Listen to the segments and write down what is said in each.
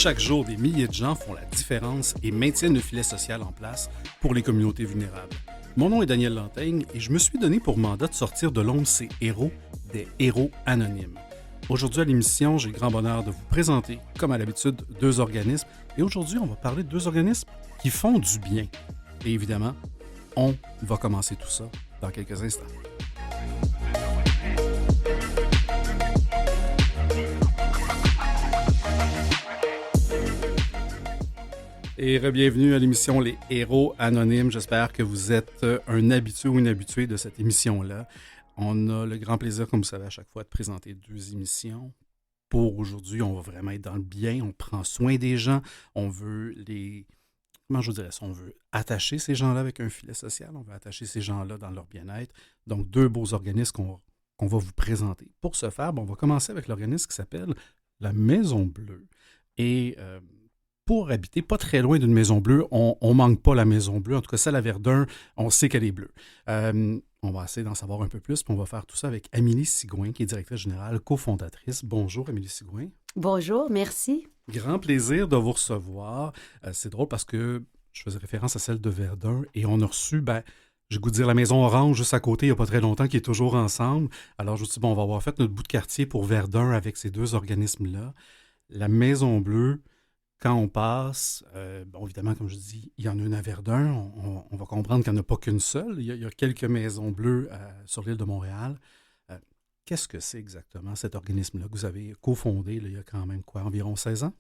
Chaque jour, des milliers de gens font la différence et maintiennent le filet social en place pour les communautés vulnérables. Mon nom est Daniel Lantaigne et je me suis donné pour mandat de sortir de l'ombre ces héros, des héros anonymes. Aujourd'hui à l'émission, j'ai le grand bonheur de vous présenter, comme à l'habitude, deux organismes. Et aujourd'hui, on va parler de deux organismes qui font du bien. Et évidemment, on va commencer tout ça dans quelques instants. Et bienvenue à l'émission Les Héros Anonymes. J'espère que vous êtes un habitué ou une habituée de cette émission-là. On a le grand plaisir, comme vous savez, à chaque fois de présenter deux émissions. Pour aujourd'hui, on va vraiment être dans le bien, on prend soin des gens, on veut les... Comment je vous dirais ça? On veut attacher ces gens-là avec un filet social, on veut attacher ces gens-là dans leur bien-être. Donc, deux beaux organismes qu'on va vous présenter. Pour ce faire, on va commencer avec l'organisme qui s'appelle la Maison Bleue. Et... pour habiter pas très loin d'une Maison Bleue, on manque pas la Maison Bleue. En tout cas, celle à Verdun, on sait qu'elle est bleue. On va essayer d'en savoir un peu plus, puis on va faire tout ça avec Amélie Sigouin, qui est directrice générale, cofondatrice. Bonjour, Amélie Sigouin. Bonjour, merci. Grand plaisir de vous recevoir. C'est drôle parce que je faisais référence à celle de Verdun et on a reçu, j'ai goût de dire la Maison Orange juste à côté, il n'y a pas très longtemps, qui est toujours ensemble. Alors, je me suis dit, on va avoir fait notre bout de quartier pour Verdun avec ces deux organismes-là. La Maison Bleue, quand on passe, évidemment, comme je dis, il y en a une à Verdun. On va comprendre qu'il n'y en a pas qu'une seule. Il y a quelques maisons bleues sur l'île de Montréal. Qu'est-ce que c'est exactement cet organisme-là que vous avez cofondé il y a quand même environ 16 ans?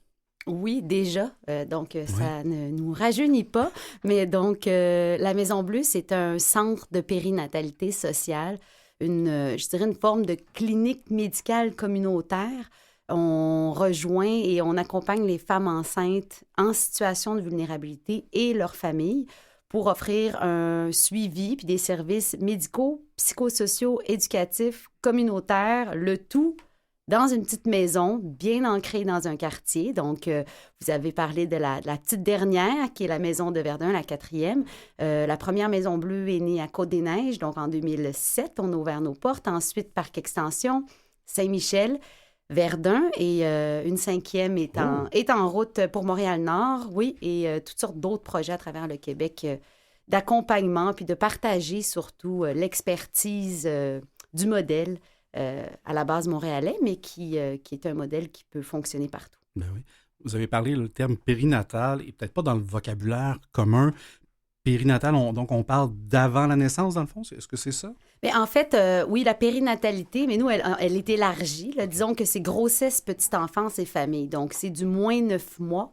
Oui, déjà. Ça ne nous rajeunit pas. Mais donc, la Maison Bleue, c'est un centre de périnatalité sociale, je dirais une forme de clinique médicale communautaire. On rejoint et on accompagne les femmes enceintes en situation de vulnérabilité et leurs familles pour offrir un suivi puis des services médicaux, psychosociaux, éducatifs, communautaires, le tout dans une petite maison bien ancrée dans un quartier. Donc, vous avez parlé de la petite dernière, qui est la Maison de Verdun, la 4e. La première Maison Bleue est née à Côte-des-Neiges, donc en 2007. On a ouvert nos portes. Ensuite, Parc Extension, Saint-Michel, Verdun et une 5e est en route pour Montréal-Nord, oui, et toutes sortes d'autres projets à travers le Québec d'accompagnement puis de partager surtout l'expertise du modèle à la base montréalais, mais qui est un modèle qui peut fonctionner partout. Ben oui. Vous avez parlé le terme périnatal et peut-être pas dans le vocabulaire commun. Périnatal, on parle d'avant la naissance, dans le fond? Est-ce que c'est ça? Mais en fait, oui, la périnatalité, mais nous, elle est élargie. Là. Disons que c'est grossesse, petite enfance et famille. Donc, c'est du moins 9 mois,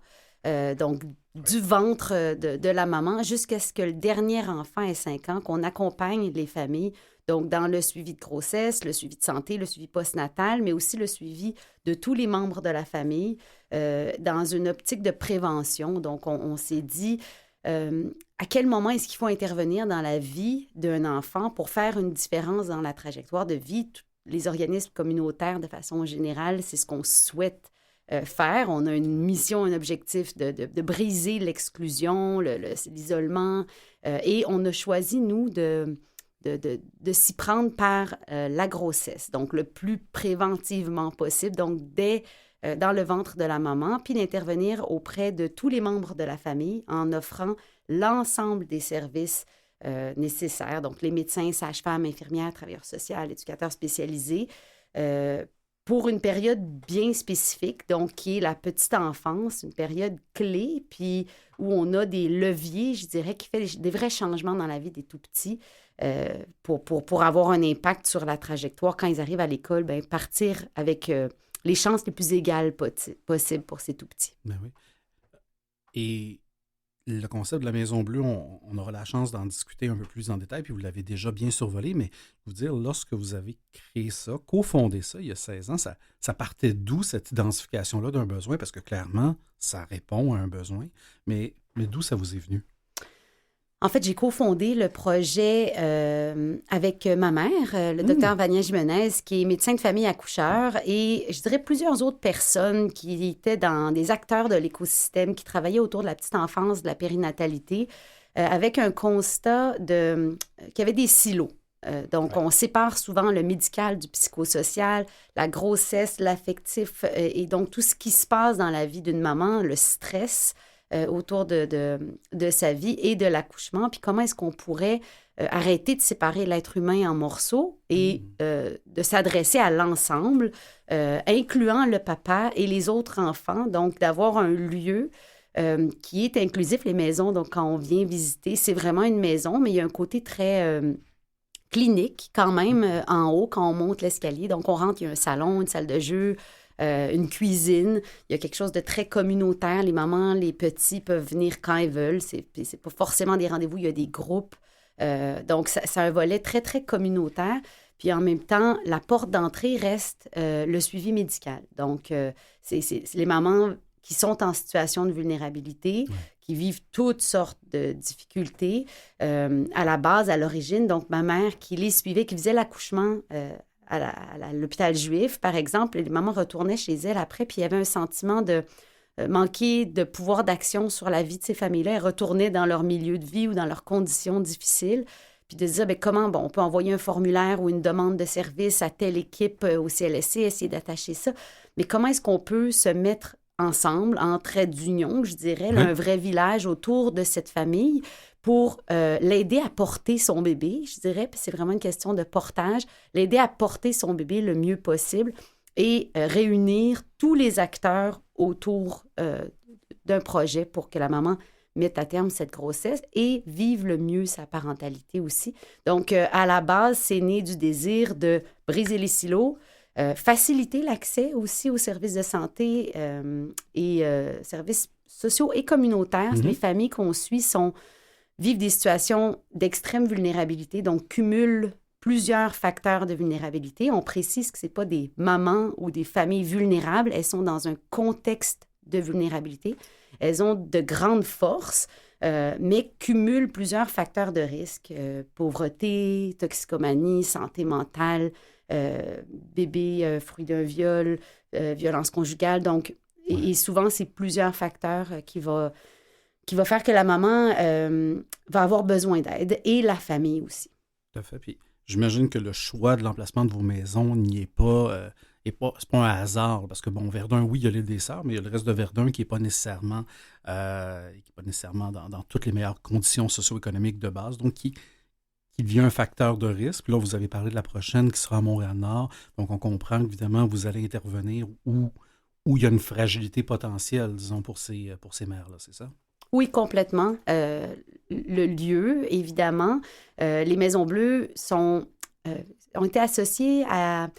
donc du ventre de la maman jusqu'à ce que le dernier enfant ait 5 ans, qu'on accompagne les familles. Donc, dans le suivi de grossesse, le suivi de santé, le suivi postnatal, mais aussi le suivi de tous les membres de la famille dans une optique de prévention. Donc, on s'est dit... à quel moment est-ce qu'il faut intervenir dans la vie d'un enfant pour faire une différence dans la trajectoire de vie? Les organismes communautaires, de façon générale, c'est ce qu'on souhaite faire. On a une mission, un objectif de briser l'exclusion, l'isolement, et on a choisi, nous, de s'y prendre par la grossesse, donc le plus préventivement possible, donc dans le ventre de la maman, puis d'intervenir auprès de tous les membres de la famille en offrant l'ensemble des services nécessaires, donc les médecins, sages-femmes, infirmières, travailleurs sociaux, éducateurs spécialisés, pour une période bien spécifique, donc qui est la petite enfance, une période clé, puis où on a des leviers, je dirais, qui fait des vrais changements dans la vie des tout-petits pour avoir un impact sur la trajectoire. Quand ils arrivent à l'école, partir avec... les chances les plus égales possibles pour ces tout-petits. Ben oui. Et le concept de la Maison Bleue, on aura la chance d'en discuter un peu plus en détail, puis vous l'avez déjà bien survolé, mais je veux dire, lorsque vous avez créé ça, cofondé ça il y a 16 ans, ça partait d'où cette identification-là d'un besoin? Parce que clairement, ça répond à un besoin, mais d'où ça vous est venu? En fait, j'ai cofondé le projet avec ma mère, le docteur Vania Jimenez, qui est médecin de famille accoucheur, et je dirais plusieurs autres personnes qui étaient dans des acteurs de l'écosystème, qui travaillaient autour de la petite enfance, de la périnatalité, avec un constat qu'il y avait des silos. Donc, on sépare souvent le médical du psychosocial, la grossesse, l'affectif, et donc tout ce qui se passe dans la vie d'une maman, le stress autour de sa vie et de l'accouchement, puis comment est-ce qu'on pourrait arrêter de séparer l'être humain en morceaux et de s'adresser à l'ensemble, incluant le papa et les autres enfants, donc d'avoir un lieu qui est inclusif. Les maisons, donc quand on vient visiter, c'est vraiment une maison, mais il y a un côté très clinique quand même en haut quand on monte l'escalier. Donc on rentre, il y a un salon, une salle de jeu, une cuisine. Il y a quelque chose de très communautaire. Les mamans, les petits peuvent venir quand ils veulent. C'est pas forcément des rendez-vous, il y a des groupes. Donc c'est un volet très, très communautaire. Puis en même temps, la porte d'entrée reste le suivi médical. Donc c'est les mamans qui sont en situation de vulnérabilité, qui vivent toutes sortes de difficultés à la base, à l'origine. Donc, ma mère qui les suivait, qui faisait l'accouchement à l'hôpital juif, par exemple, les mamans retournaient chez elles après, puis il y avait un sentiment de manquer de pouvoir d'action sur la vie de ces familles-là. Elles retournaient dans leur milieu de vie ou dans leurs conditions difficiles, puis de se dire, bien, comment on peut envoyer un formulaire ou une demande de service à telle équipe au CLSC, essayer d'attacher ça. Mais comment est-ce qu'on peut se mettre ensemble, en trait d'union, je dirais, là, un vrai village autour de cette famille pour l'aider à porter son bébé, je dirais, puis c'est vraiment une question de portage, l'aider à porter son bébé le mieux possible et réunir tous les acteurs autour d'un projet pour que la maman mette à terme cette grossesse et vive le mieux sa parentalité aussi. Donc, à la base, c'est né du désir de briser les silos, faciliter l'accès aussi aux services de santé et services sociaux et communautaires. Les familles qu'on suit vivent des situations d'extrême vulnérabilité, donc cumulent plusieurs facteurs de vulnérabilité. On précise que ce n'est pas des mamans ou des familles vulnérables, elles sont dans un contexte de vulnérabilité. Elles ont de grandes forces, mais cumulent plusieurs facteurs de risque. Pauvreté, toxicomanie, santé mentale, bébé fruit d'un viol, violence conjugale. Donc, et souvent, c'est plusieurs facteurs qui va faire que la maman va avoir besoin d'aide et la famille aussi. Tout à fait. Puis j'imagine que le choix de l'emplacement de vos maisons n'y est pas... c'est pas un hasard, parce que, bon, Verdun, oui, il y a l'île des Sœurs, mais il y a le reste de Verdun qui n'est pas nécessairement, dans toutes les meilleures conditions socio-économiques de base, donc qui devient un facteur de risque. Puis là, vous avez parlé de la prochaine qui sera à Montréal-Nord, donc on comprend qu'évidemment, vous allez intervenir où il y a une fragilité potentielle, disons, pour ces mères-là, c'est ça? Oui, complètement. Le lieu, évidemment, les Maisons Bleues ont été associées à...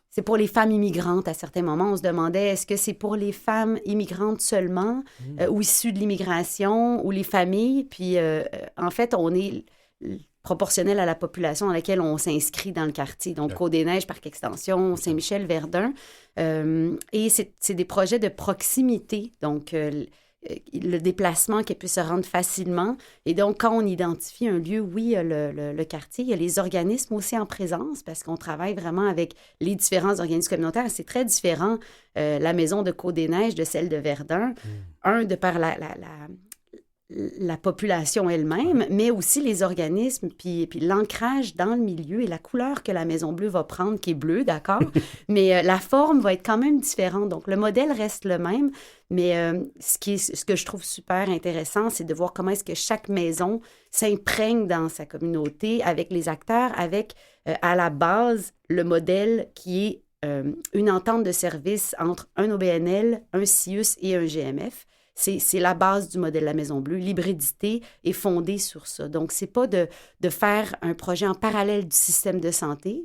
C'est pour les femmes immigrantes à certains moments. On se demandait, est-ce que c'est pour les femmes immigrantes seulement ou issues de l'immigration ou les familles? Puis, en fait, on est proportionnel à la population dans laquelle on s'inscrit dans le quartier. Donc, Côte-des-Neiges, Parc Extension, Saint-Michel, Verdun. Et c'est des projets de proximité. Donc, le déplacement qui puisse se rendre facilement. Et donc, quand on identifie un lieu, oui, il y a le quartier, il y a les organismes aussi en présence parce qu'on travaille vraiment avec les différents organismes communautaires. C'est très différent, la maison de Côte-des-Neiges de celle de Verdun. De par la population elle-même, mais aussi les organismes, puis l'ancrage dans le milieu et la couleur que la Maison Bleue va prendre, qui est bleue, d'accord? Mais la forme va être quand même différente. Donc, le modèle reste le même, mais ce que je trouve super intéressant, c'est de voir comment est-ce que chaque maison s'imprègne dans sa communauté avec les acteurs, avec à la base le modèle qui est une entente de service entre un OBNL, un CIUS et un GMF. C'est la base du modèle de la Maison Bleue. L'hybridité est fondée sur ça. Donc, c'est pas de faire un projet en parallèle du système de santé.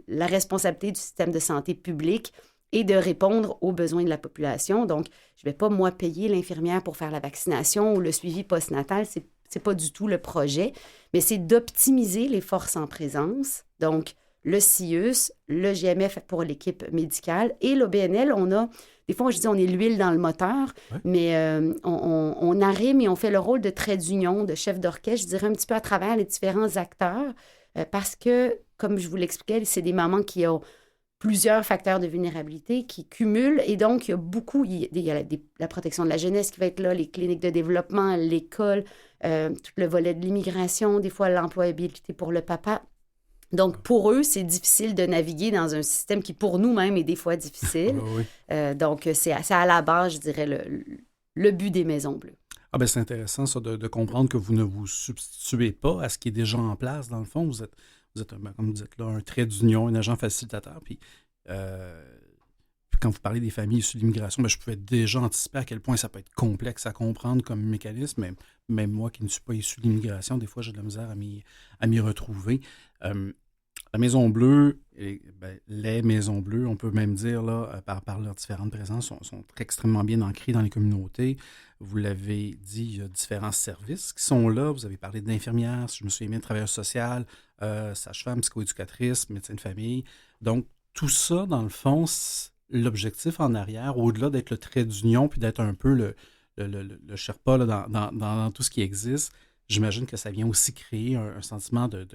La responsabilité du système de santé public est de répondre aux besoins de la population. Donc, je ne vais pas, moi, payer l'infirmière pour faire la vaccination ou le suivi postnatal. C'est pas du tout le projet, mais c'est d'optimiser les forces en présence. Donc, le CIUS, le GMF pour l'équipe médicale et l'OBNL, on a... Des fois, je dis on est l'huile dans le moteur, mais on arrime et on fait le rôle de trait d'union, de chef d'orchestre, je dirais un petit peu à travers les différents acteurs, parce que, comme je vous l'expliquais, c'est des mamans qui ont plusieurs facteurs de vulnérabilité qui cumulent, et donc il y a beaucoup, il y a la protection de la jeunesse qui va être là, les cliniques de développement, l'école, tout le volet de l'immigration, des fois l'employabilité pour le papa. Donc, pour eux, c'est difficile de naviguer dans un système qui, pour nous-mêmes, est des fois difficile. Oui. Donc, c'est à la base, je dirais, le but des Maisons Bleues. Ah ben c'est intéressant ça de comprendre que vous ne vous substituez pas à ce qui est déjà en place. Dans le fond, vous êtes comme vous dites là, un trait d'union, un agent facilitateur. Puis quand vous parlez des familles issues de l'immigration, ben, je pouvais déjà anticiper à quel point ça peut être complexe à comprendre comme mécanisme. Même moi qui ne suis pas issu de l'immigration, des fois j'ai de la misère à m'y retrouver. La Maison Bleue, les Maisons Bleues, on peut même dire, là, par leurs différentes présences, sont extrêmement bien ancrées dans les communautés. Vous l'avez dit, il y a différents services qui sont là. Vous avez parlé d'infirmières, si je me souviens bien, de travailleurs sociaux, sage-femme, psychoéducatrice, médecin de famille. Donc, tout ça, dans le fond, l'objectif en arrière, au-delà d'être le trait d'union puis d'être un peu le Sherpa là, dans tout ce qui existe, j'imagine que ça vient aussi créer un sentiment de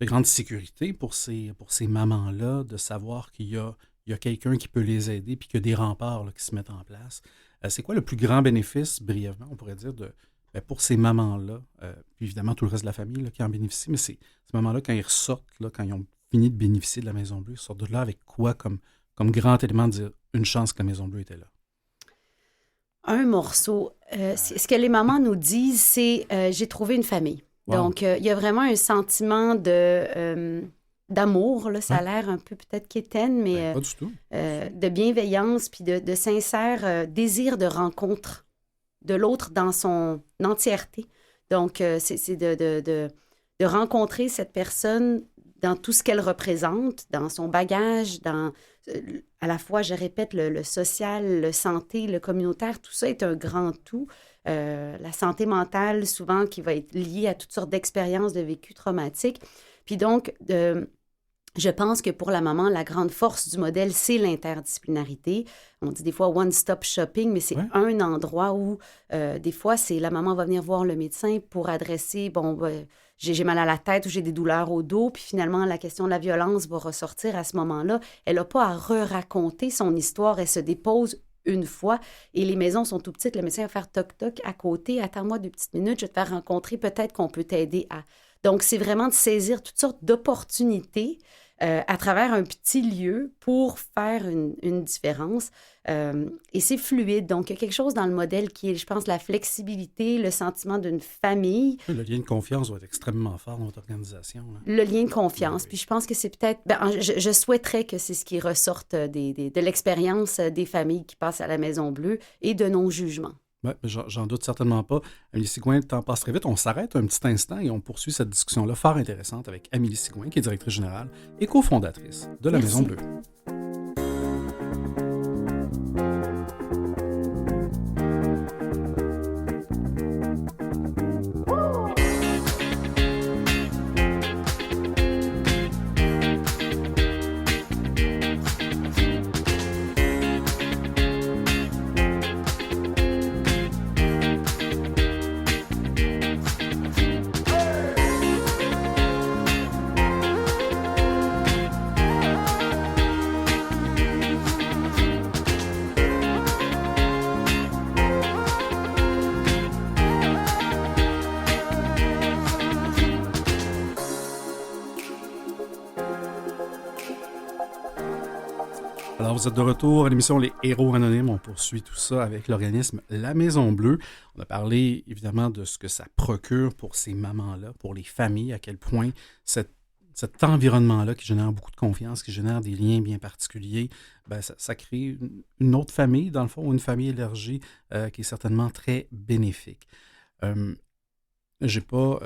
grande sécurité pour ces mamans-là, de savoir qu'il y a quelqu'un qui peut les aider puis qu'il y a des remparts là, qui se mettent en place. C'est quoi le plus grand bénéfice, brièvement, on pourrait dire, pour ces mamans-là, puis évidemment tout le reste de la famille là, qui en bénéficie, mais ces mamans-là, quand ils ressortent, là, quand ils ont fini de bénéficier de la Maison Bleue, ils sortent de là avec quoi comme grand élément de dire une chance que la Maison Bleue était là? Un morceau. Ce que les mamans nous disent, c'est j'ai trouvé une famille. Wow. Donc, il y a vraiment un sentiment d'amour, là, ça a l'air un peu peut-être quétaine, mais Pas du tout. de bienveillance, puis de sincère désir de rencontre de l'autre dans son entièreté. Donc, c'est de rencontrer cette personne dans tout ce qu'elle représente, dans son bagage, dans à la fois, je répète, le social, le santé, le communautaire, tout ça est un grand tout. La santé mentale, souvent, qui va être liée à toutes sortes d'expériences de vécu traumatiques. Puis donc, je pense que pour la maman, la grande force du modèle, c'est l'interdisciplinarité. On dit des fois one-stop shopping, mais c'est un endroit où, des fois, c'est la maman va venir voir le médecin pour adresser, j'ai mal à la tête ou j'ai des douleurs au dos, puis finalement, la question de la violence va ressortir à ce moment-là. Elle n'a pas à re-raconter son histoire, elle se dépose une fois, et les maisons sont tout petites, le médecin va faire toc-toc à côté, attends-moi 2 petites minutes, je vais te faire rencontrer, peut-être qu'on peut t'aider à... Donc, c'est vraiment de saisir toutes sortes d'opportunités à travers un petit lieu pour faire une différence. Et c'est fluide. Donc, il y a quelque chose dans le modèle qui est, je pense, la flexibilité, le sentiment d'une famille. Le lien de confiance va être extrêmement fort dans votre organisation. Là. Le lien de confiance. Oui. Puis je pense que c'est peut-être... je souhaiterais que c'est ce qui ressorte de l'expérience des familles qui passent à la Maison Bleue et de non-jugement. Ouais, j'en doute certainement pas. Amélie Sigouin, le temps passe très vite. On s'arrête un petit instant et on poursuit cette discussion-là fort intéressante avec Amélie Sigouin, qui est directrice générale et cofondatrice de la Maison Bleue. Alors, vous êtes de retour à l'émission Les Héros Anonymes. On poursuit tout ça avec l'organisme La Maison Bleue. On a parlé évidemment de ce que ça procure pour ces mamans-là, pour les familles, à quel point cet environnement-là qui génère beaucoup de confiance, qui génère des liens bien particuliers, ça crée une autre famille, dans le fond, une famille élargie qui est certainement très bénéfique. J'ai pas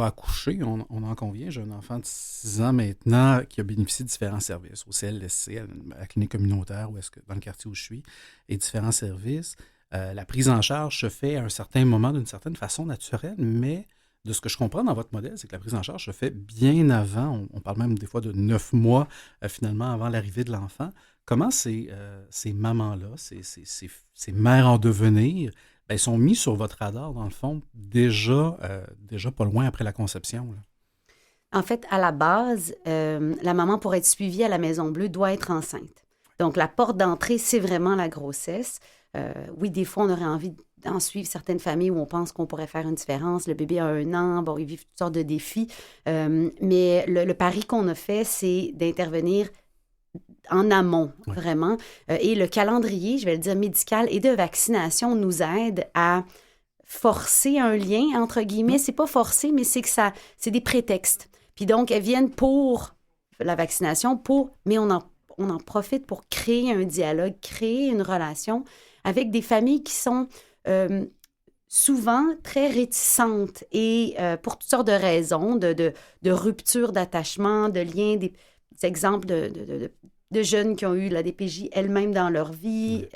accouché, on en convient. J'ai un enfant de 6 ans maintenant qui a bénéficié de différents services, au CLSC, à la clinique communautaire, dans le quartier où je suis, et différents services. La prise en charge se fait à un certain moment d'une certaine façon naturelle, mais de ce que je comprends dans votre modèle, c'est que la prise en charge se fait bien avant. On parle même des fois de 9 mois, finalement, avant l'arrivée de l'enfant. Comment ces mamans-là, ces mères en devenir, sont mis sur votre radar, dans le fond, déjà pas loin après la conception? Là. En fait, à la base, la maman, pour être suivie à la Maison Bleue, doit être enceinte. Donc, la porte d'entrée, c'est vraiment la grossesse. Oui, des fois, on aurait envie d'en suivre certaines familles où on pense qu'on pourrait faire une différence. Le bébé a 1 an, bon, ils vivent toutes sortes de défis. Mais le pari qu'on a fait, c'est d'intervenir en amont, vraiment. Et le calendrier, je vais le dire, médical et de vaccination nous aide à forcer un lien, entre guillemets. C'est pas forcé, mais c'est c'est des prétextes. Puis donc, elles viennent pour la vaccination, mais on en profite pour créer un dialogue, créer une relation avec des familles qui sont souvent très réticentes et pour toutes sortes de raisons, de rupture d'attachement, de liens, des exemples de jeunes qui ont eu la DPJ elles-mêmes dans leur vie,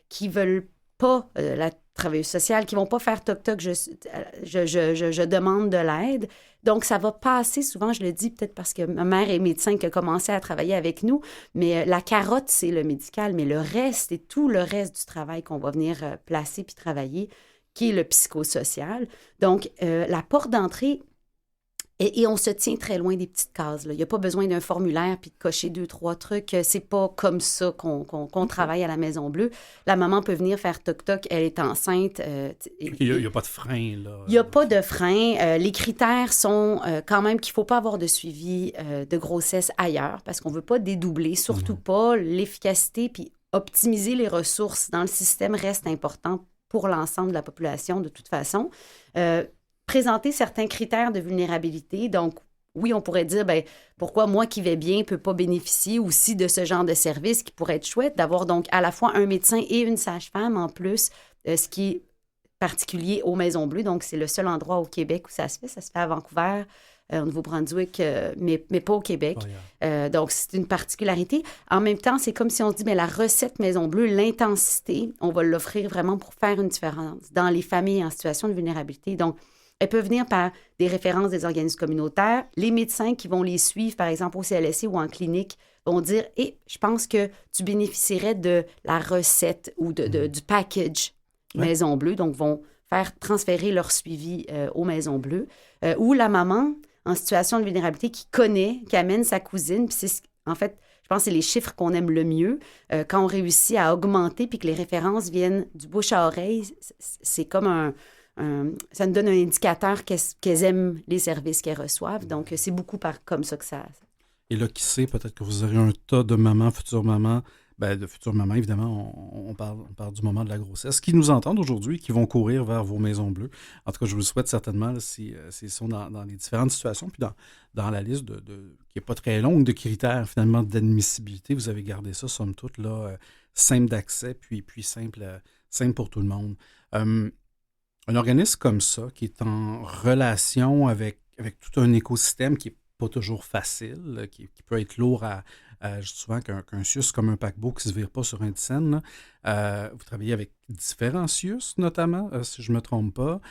qui veulent pas la travailleuse sociale, qui vont pas faire toc-toc, je demande de l'aide. Donc, ça va passer souvent, je le dis peut-être parce que ma mère est médecin qui a commencé à travailler avec nous, mais la carotte, c'est le médical, mais le reste et tout le reste du travail qu'on va venir placer puis travailler, qui est le psychosocial. Donc, la porte d'entrée, et on se tient très loin des petites cases. Là. Il n'y a pas besoin d'un formulaire puis de cocher 2, 3 trucs. C'est pas comme ça qu'on travaille à la Maison Bleue. La maman peut venir faire toc-toc, elle est enceinte. Il n'y a pas de frein, là. Il n'y a pas de frein. Les critères sont quand même qu'il ne faut pas avoir de suivi de grossesse ailleurs parce qu'on ne veut pas dédoubler, surtout pas. L'efficacité puis optimiser les ressources dans le système reste important pour l'ensemble de la population de toute façon. Présenter certains critères de vulnérabilité. Donc, oui, on pourrait dire, ben pourquoi moi qui vais bien ne peux pas bénéficier aussi de ce genre de service qui pourrait être chouette, d'avoir donc à la fois un médecin et une sage-femme en plus, ce qui est particulier aux Maisons Bleues. Donc, c'est le seul endroit au Québec où ça se fait. Ça se fait à Vancouver, au Nouveau-Brunswick, mais pas au Québec. Donc, c'est une particularité. En même temps, c'est comme si on se dit, bien, la recette Maison Bleue, l'intensité, on va l'offrir vraiment pour faire une différence dans les familles en situation de vulnérabilité. Donc, elles peuvent venir par des références des organismes communautaires. Les médecins qui vont les suivre, par exemple, au CLSC ou en clinique, vont dire « je pense que tu bénéficierais de la recette ou du package Maison Bleue », donc vont faire transférer leur suivi aux Maisons Bleues. Ou la maman en situation de vulnérabilité qui amène sa cousine. Puis c'est, en fait, je pense que c'est les chiffres qu'on aime le mieux. Quand on réussit à augmenter puis que les références viennent du bouche à oreille, c'est comme ça nous donne un indicateur qu'elles aiment les services qu'elles reçoivent. Donc, c'est beaucoup comme ça que ça... Et là, qui sait, peut-être que vous aurez un tas de mamans, futures mamans. De futures mamans, évidemment, on parle du moment de la grossesse, qui nous entendent aujourd'hui, qui vont courir vers vos Maisons Bleues. En tout cas, je vous le souhaite certainement, là, s'ils sont dans les différentes situations, puis dans la liste qui n'est pas très longue de critères, finalement, d'admissibilité. Vous avez gardé ça, somme toute, là, simple d'accès, puis simple pour tout le monde. Un organisme comme ça, qui est en relation avec tout un écosystème qui n'est pas toujours facile, qui peut être lourd je dis souvent qu'un CIUS comme un paquebot qui ne se vire pas sur un scène. Vous travaillez avec différents CIUS, notamment, si je ne me trompe pas.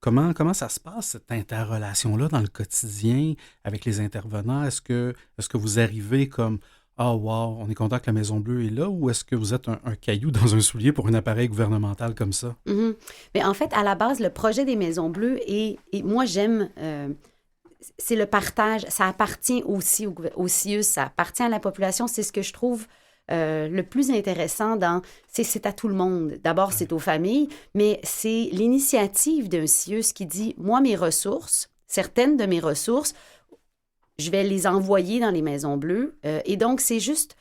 Comment ça se passe, cette interrelation-là, dans le quotidien avec les intervenants? Est-ce que vous arrivez comme... Ah, wow, on est content que la Maison Bleue est là, ou est-ce que vous êtes un caillou dans un soulier pour un appareil gouvernemental comme ça? Mm-hmm. Mais en fait, à la base, le projet des Maisons Bleues, et moi, j'aime... c'est le partage, ça appartient aussi au CIUS, ça appartient à la population. C'est ce que je trouve le plus intéressant c'est à tout le monde. D'abord, c'est aux familles, mais c'est l'initiative d'un CIUS qui dit, moi, certaines de mes ressources, je vais les envoyer dans les Maisons Bleues. Et donc, c'est juste,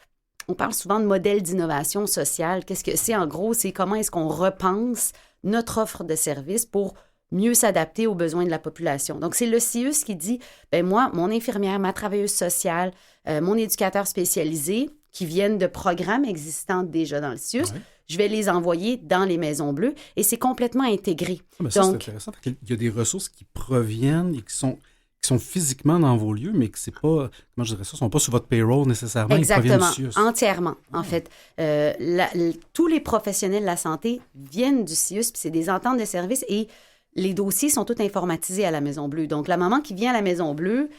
on parle souvent de modèle d'innovation sociale. Qu'est-ce que c'est? En gros, c'est comment est-ce qu'on repense notre offre de services pour mieux s'adapter aux besoins de la population. Donc, c'est le CIUS qui dit, moi, mon infirmière, ma travailleuse sociale, mon éducateur spécialisé, qui viennent de programmes existants déjà dans le CIUS, je vais les envoyer dans les Maisons Bleues et c'est complètement intégré. Ça, c'est intéressant parce qu'il y a des ressources qui proviennent et qui sont physiquement dans vos lieux, mais que c'est pas, comment je dirais ça, sont pas sur votre payroll nécessairement. Exactement, ils proviennent du CIUS. Entièrement, en fait. Tous les professionnels de la santé viennent du CIUS, puis c'est des ententes de services et les dossiers sont tous informatisés à la Maison Bleue. Donc, la maman qui vient à la Maison Bleue,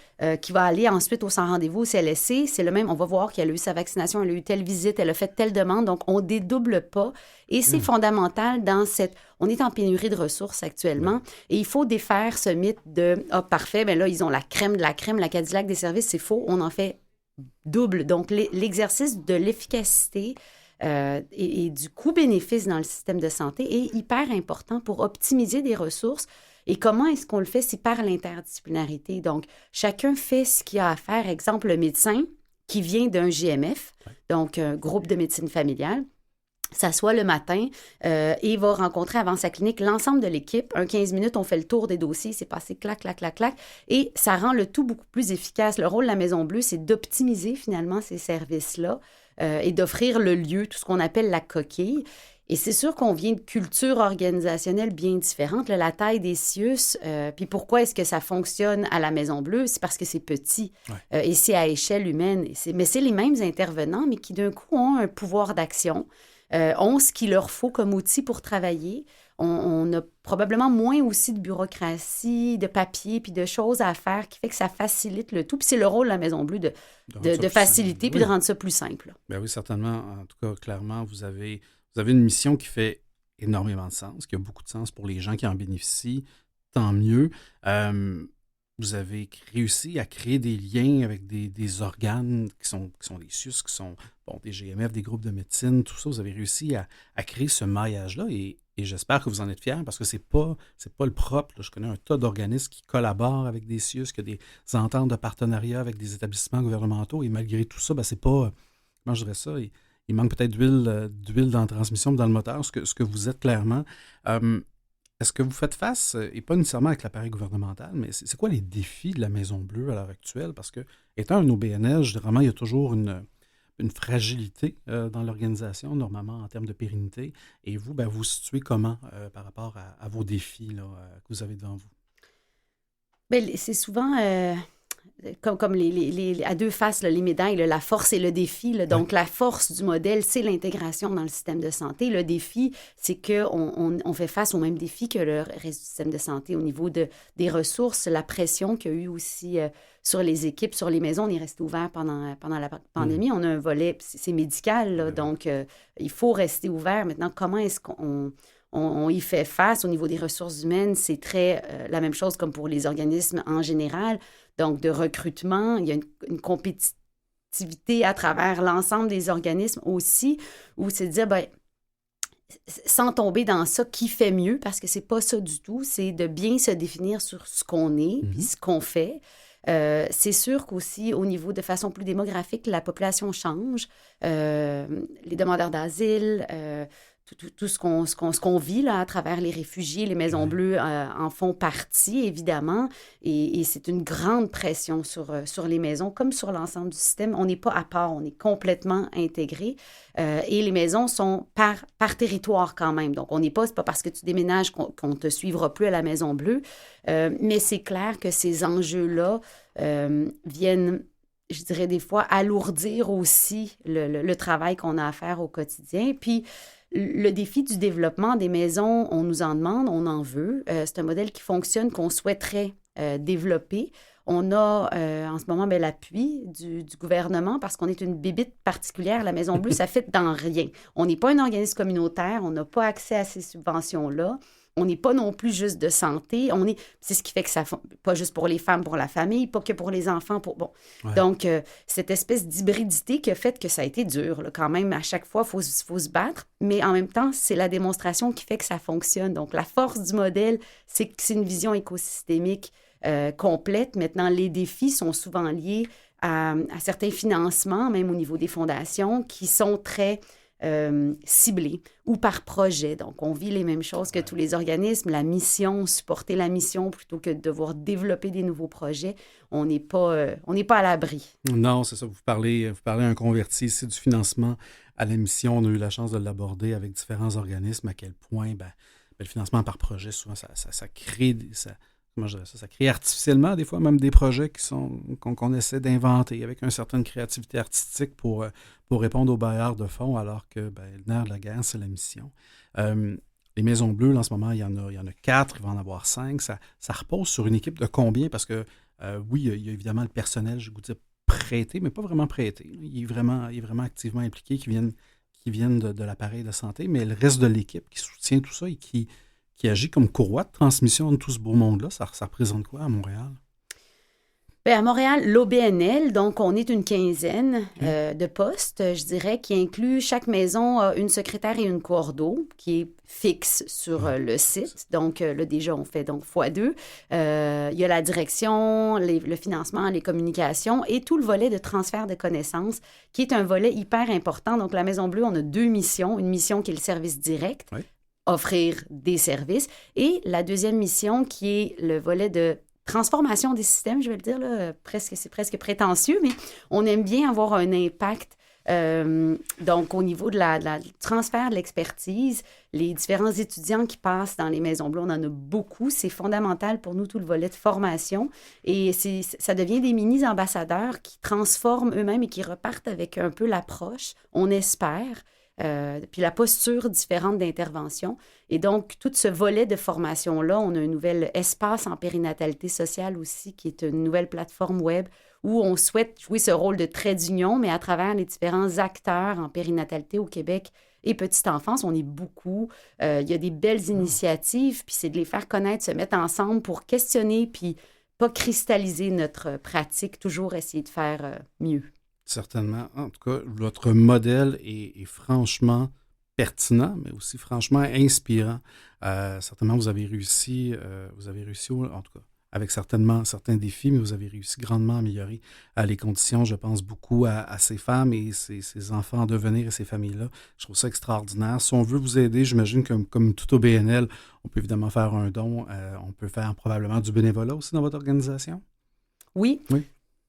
qui va aller ensuite au sans rendez-vous au CLSC, c'est le même. On va voir qu'elle a eu sa vaccination, elle a eu telle visite, elle a fait telle demande. Donc, on ne dédouble pas. Et c'est fondamental dans on est en pénurie de ressources actuellement. Et il faut défaire ce mythe de « Ah, parfait, bien là, ils ont la crème de la crème, la Cadillac des services. » C'est faux. On en fait double. Donc, l'exercice de l'efficacité et du coût-bénéfice dans le système de santé est hyper important pour optimiser des ressources. Et comment est-ce qu'on le fait? C'est par l'interdisciplinarité. Donc, chacun fait ce qu'il a à faire. Exemple, le médecin qui vient d'un GMF, donc un groupe de médecine familiale, s'assoit le matin et va rencontrer avant sa clinique l'ensemble de l'équipe. 15 minutes, on fait le tour des dossiers, c'est passé clac, clac, clac, clac. Et ça rend le tout beaucoup plus efficace. Le rôle de la Maison Bleue, c'est d'optimiser finalement ces services-là et d'offrir le lieu, tout ce qu'on appelle la coquille. Et c'est sûr qu'on vient de cultures organisationnelles bien différentes. Là, la taille des CIUS, puis pourquoi est-ce que ça fonctionne à la Maison Bleue? C'est parce que c'est petit et c'est à échelle humaine. Mais c'est les mêmes intervenants, mais qui d'un coup ont un pouvoir d'action, ont ce qu'il leur faut comme outil pour travailler. On a probablement moins aussi de bureaucratie, de papier, puis de choses à faire qui fait que ça facilite le tout. Puis c'est le rôle de la Maison Bleue de faciliter puis de rendre ça plus simple. Bien oui, certainement. En tout cas, clairement, vous avez une mission qui fait énormément de sens, qui a beaucoup de sens pour les gens qui en bénéficient, tant mieux. Vous avez réussi à créer des liens avec des organes qui sont des CIUS, qui sont des GMF, des groupes de médecine, tout ça. Vous avez réussi à créer ce maillage-là et j'espère que vous en êtes fiers parce que c'est pas le propre. Là. Je connais un tas d'organismes qui collaborent avec des CIUS, qui ont des ententes de partenariat avec des établissements gouvernementaux et malgré tout ça, c'est pas, comment je dirais ça, il manque peut-être d'huile dans la transmission, dans le moteur, ce que vous êtes clairement. Est-ce que vous faites face, et pas nécessairement avec l'appareil gouvernemental, mais c'est quoi les défis de la Maison Bleue à l'heure actuelle? Parce que, étant un OBNL, généralement, il y a toujours une fragilité dans l'organisation, normalement, en termes de pérennité. Et vous, vous vous situez comment par rapport à vos défis là, que vous avez devant vous? Bien, c'est souvent... Comme à deux faces, là, les médailles, là, la force et le défi. Là. Donc, la force du modèle, c'est l'intégration dans le système de santé. Le défi, c'est qu'on fait face aux mêmes défis que le reste du système de santé au niveau des ressources, la pression qu'il y a eu aussi sur les équipes, sur les maisons. On est resté ouvert pendant la pandémie. On a un volet, c'est médical, là, donc il faut rester ouvert. Maintenant, comment est-ce qu'on y fait face au niveau des ressources humaines? C'est très la même chose comme pour les organismes en général. Donc, de recrutement, il y a une compétitivité à travers l'ensemble des organismes aussi, où c'est de dire, sans tomber dans ça, qui fait mieux, parce que c'est pas ça du tout, c'est de bien se définir sur ce qu'on est, puis ce qu'on fait. C'est sûr qu'aussi, au niveau de façon plus démographique, la population change. Les demandeurs d'asile, tout ce qu'on vit là, à travers les réfugiés, les Maisons Bleues en font partie, évidemment. Et c'est une grande pression sur les maisons, comme sur l'ensemble du système. On n'est pas à part, on est complètement intégré. Et les maisons sont par territoire quand même. Donc, c'est pas parce que tu déménages qu'on ne te suivra plus à la Maison Bleue. Mais c'est clair que ces enjeux-là viennent, je dirais des fois, alourdir aussi le travail qu'on a à faire au quotidien. Puis, le défi du développement des maisons, on nous en demande, on en veut. C'est un modèle qui fonctionne, qu'on souhaiterait développer. On a en ce moment l'appui du gouvernement parce qu'on est une bébite particulière. La Maison Bleue, ça ne fait dans rien. On n'est pas un organisme communautaire, on n'a pas accès à ces subventions-là. On n'est pas non plus juste de santé. C'est ce qui fait que ça, pas juste pour les femmes, pour la famille, pas que pour les enfants. Donc, cette espèce d'hybridité qui a fait que ça a été dur. Là, quand même, à chaque fois, il faut se battre. Mais en même temps, c'est la démonstration qui fait que ça fonctionne. Donc, la force du modèle, c'est que c'est une vision écosystémique complète. Maintenant, les défis sont souvent liés à certains financements, même au niveau des fondations, qui sont très ciblés ou par projet. Donc, on vit les mêmes choses que tous les organismes. La mission, supporter la mission plutôt que de devoir développer des nouveaux projets, on n'est pas à l'abri. Non, c'est ça. Vous parlez à un converti ici du financement à la mission. On a eu la chance de l'aborder avec différents organismes, à quel point le financement par projet, souvent, ça crée... Ça crée artificiellement, des fois, même des projets qu'on essaie d'inventer avec une certaine créativité artistique pour répondre aux bailleurs de fonds, alors que le nerf de la guerre, c'est la mission. Les Maisons Bleues, là, en ce moment, il y en a 4, il va en avoir 5. Ça repose sur une équipe de combien? Parce que, oui, il y a évidemment le personnel, je vous dis, prêté, mais pas vraiment prêté. Il est vraiment activement impliqué, qui viennent de l'appareil de santé, mais le reste de l'équipe qui soutient tout ça et qui agit comme courroie de transmission de tout ce beau monde-là, ça représente quoi à Montréal? Bien, à Montréal, l'OBNL, donc on est une quinzaine de postes, je dirais, qui inclut chaque maison a une secrétaire et une coordo qui est fixe sur le site. Donc là, déjà, on fait donc x2. Il y a la direction, le financement, les communications et tout le volet de transfert de connaissances qui est un volet hyper important. Donc, la Maison Bleue, on a 2 missions. Une mission qui est le service direct, offrir des services, et la deuxième mission qui est le volet de transformation des systèmes, je vais le dire, là, c'est presque prétentieux, mais on aime bien avoir un impact. Donc, au niveau du transfert de l'expertise, les différents étudiants qui passent dans les Maisons Bleues, on en a beaucoup. C'est fondamental pour nous, tout le volet de formation. Et ça devient des mini-ambassadeurs qui transforment eux-mêmes et qui repartent avec un peu l'approche, on espère, puis la posture différente d'intervention. Et donc, tout ce volet de formation-là, on a un nouvel espace en périnatalité sociale aussi, qui est une nouvelle plateforme web où on souhaite jouer ce rôle de trait d'union, mais à travers les différents acteurs en périnatalité au Québec et petite enfance, on est beaucoup. Il y a des belles initiatives, puis c'est de les faire connaître, se mettre ensemble pour questionner, puis pas cristalliser notre pratique, toujours essayer de faire mieux. Certainement. En tout cas, votre modèle est franchement pertinent, mais aussi franchement inspirant. Certainement, vous avez réussi, en tout cas, avec certainement certains défis, mais vous avez réussi grandement à améliorer les conditions. Je pense beaucoup à ces femmes et ces enfants en devenir et ces familles-là. Je trouve ça extraordinaire. Si on veut vous aider, j'imagine que comme tout au BNL, on peut évidemment faire un don. On peut faire probablement du bénévolat aussi dans votre organisation? Oui.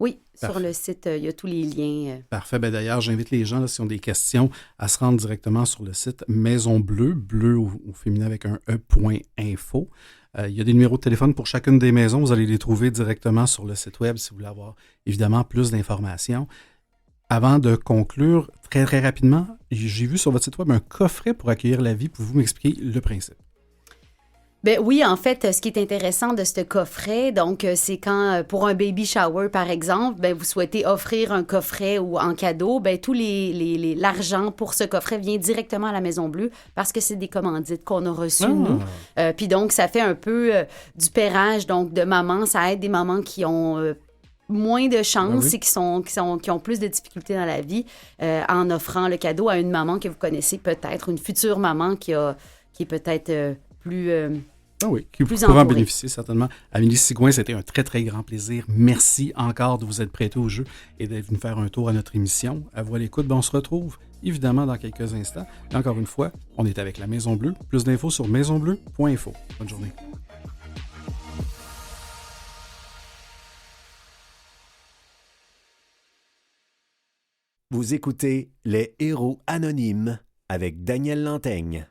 Oui, Parfait. Sur le site, il y a tous les liens. Parfait. Ben d'ailleurs, j'invite les gens, là, s'ils ont des questions, à se rendre directement sur le site Maison Bleue, bleu au féminin avec un e.info. Il y a des numéros de téléphone pour chacune des maisons. Vous allez les trouver directement sur le site web si vous voulez avoir évidemment plus d'informations. Avant de conclure, très très rapidement, j'ai vu sur votre site web un coffret pour accueillir la vie. Pouvez-vous m'expliquer le principe? Ben oui, en fait, ce qui est intéressant de ce coffret, donc, c'est quand, pour un baby shower, par exemple, ben, vous souhaitez offrir un coffret ou en cadeau, ben, tout l'argent pour ce coffret vient directement à la Maison Bleue parce que c'est des commandites qu'on a reçues, nous. Puis donc, ça fait un peu du pairage, donc, de mamans. Ça aide des mamans qui ont moins de chance et qui ont plus de difficultés dans la vie en offrant le cadeau à une maman que vous connaissez peut-être, une future maman qui est peut-être plus qui pourra en bénéficier certainement. Amélie Sigouin, c'était un très, très grand plaisir. Merci encore de vous être prêtée au jeu et d'être venu faire un tour à notre émission. À vous à l'écoute. On se retrouve évidemment dans quelques instants. Et encore une fois, on est avec la Maison Bleue. Plus d'infos sur maisonbleu.info. Bonne journée. Vous écoutez Les Héros Anonymes avec Daniel Lantaigne.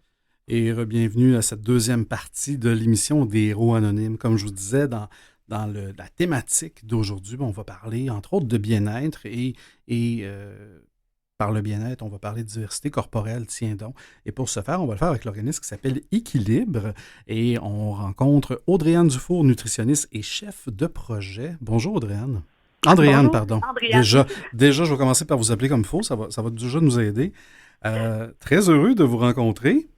Et bienvenue à cette deuxième partie de l'émission des Héros Anonymes. Comme je vous disais, dans la thématique d'aujourd'hui, on va parler entre autres de bien-être et par le bien-être, on va parler de diversité corporelle, tiens donc. Et pour ce faire, on va le faire avec l'organisme qui s'appelle Équilibre. Et on rencontre Audrey-Anne Dufour, nutritionniste et chef de projet. Bonjour Audrey-Anne. Andréanne, pardon. Andréanne. Déjà, je vais commencer par vous appeler comme il faut. Ça va déjà nous aider. Très heureux de vous rencontrer.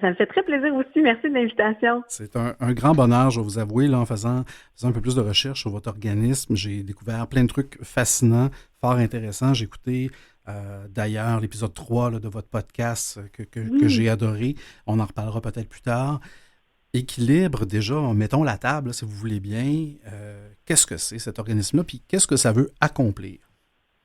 Ça me fait très plaisir aussi. Merci de l'invitation. C'est un grand bonheur, je vais vous avouer, là, en faisant un peu plus de recherche sur votre organisme. J'ai découvert plein de trucs fascinants, fort intéressants. J'ai écouté d'ailleurs l'épisode 3 là, de votre podcast que j'ai adoré. On en reparlera peut-être plus tard. Équilibre, déjà, mettons la table, là, si vous voulez bien. Qu'est-ce que c'est cet organisme-là? Puis qu'est-ce que ça veut accomplir?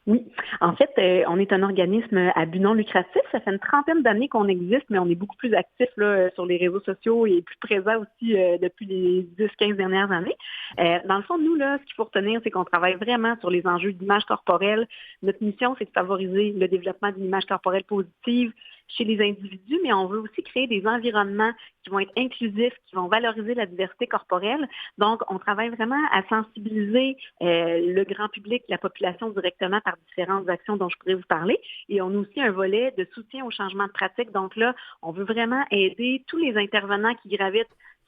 Oui. En fait, on est un organisme à but non lucratif. Ça fait une 30aine d'années qu'on existe, mais on est beaucoup plus actifs là, sur les réseaux sociaux et plus présents aussi depuis les 10-15 dernières années. Dans le fond, nous, là, ce qu'il faut retenir, c'est qu'on travaille vraiment sur les enjeux d'image corporelle. Notre mission, c'est de favoriser le développement d'une image corporelle positive chez les individus, mais on veut aussi créer des environnements qui vont être inclusifs, qui vont valoriser la diversité corporelle. Donc, on travaille vraiment à sensibiliser le grand public, la population directement par différentes actions dont je pourrais vous parler. Et on a aussi un volet de soutien au changement de pratique. Donc là, on veut vraiment aider tous les intervenants qui gravitent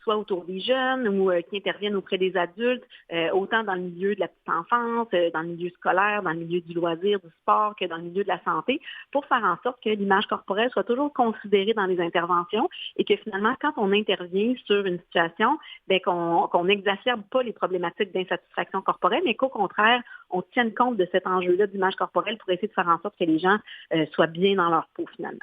soit autour des jeunes ou qui interviennent auprès des adultes, autant dans le milieu de la petite enfance, dans le milieu scolaire, dans le milieu du loisir, du sport, que dans le milieu de la santé, pour faire en sorte que l'image corporelle soit toujours considérée dans les interventions et que finalement, quand on intervient sur une situation, bien, qu'on n'exacerbe pas les problématiques d'insatisfaction corporelle, mais qu'au contraire, on tienne compte de cet enjeu-là d'image corporelle pour essayer de faire en sorte que les gens soient bien dans leur peau finalement.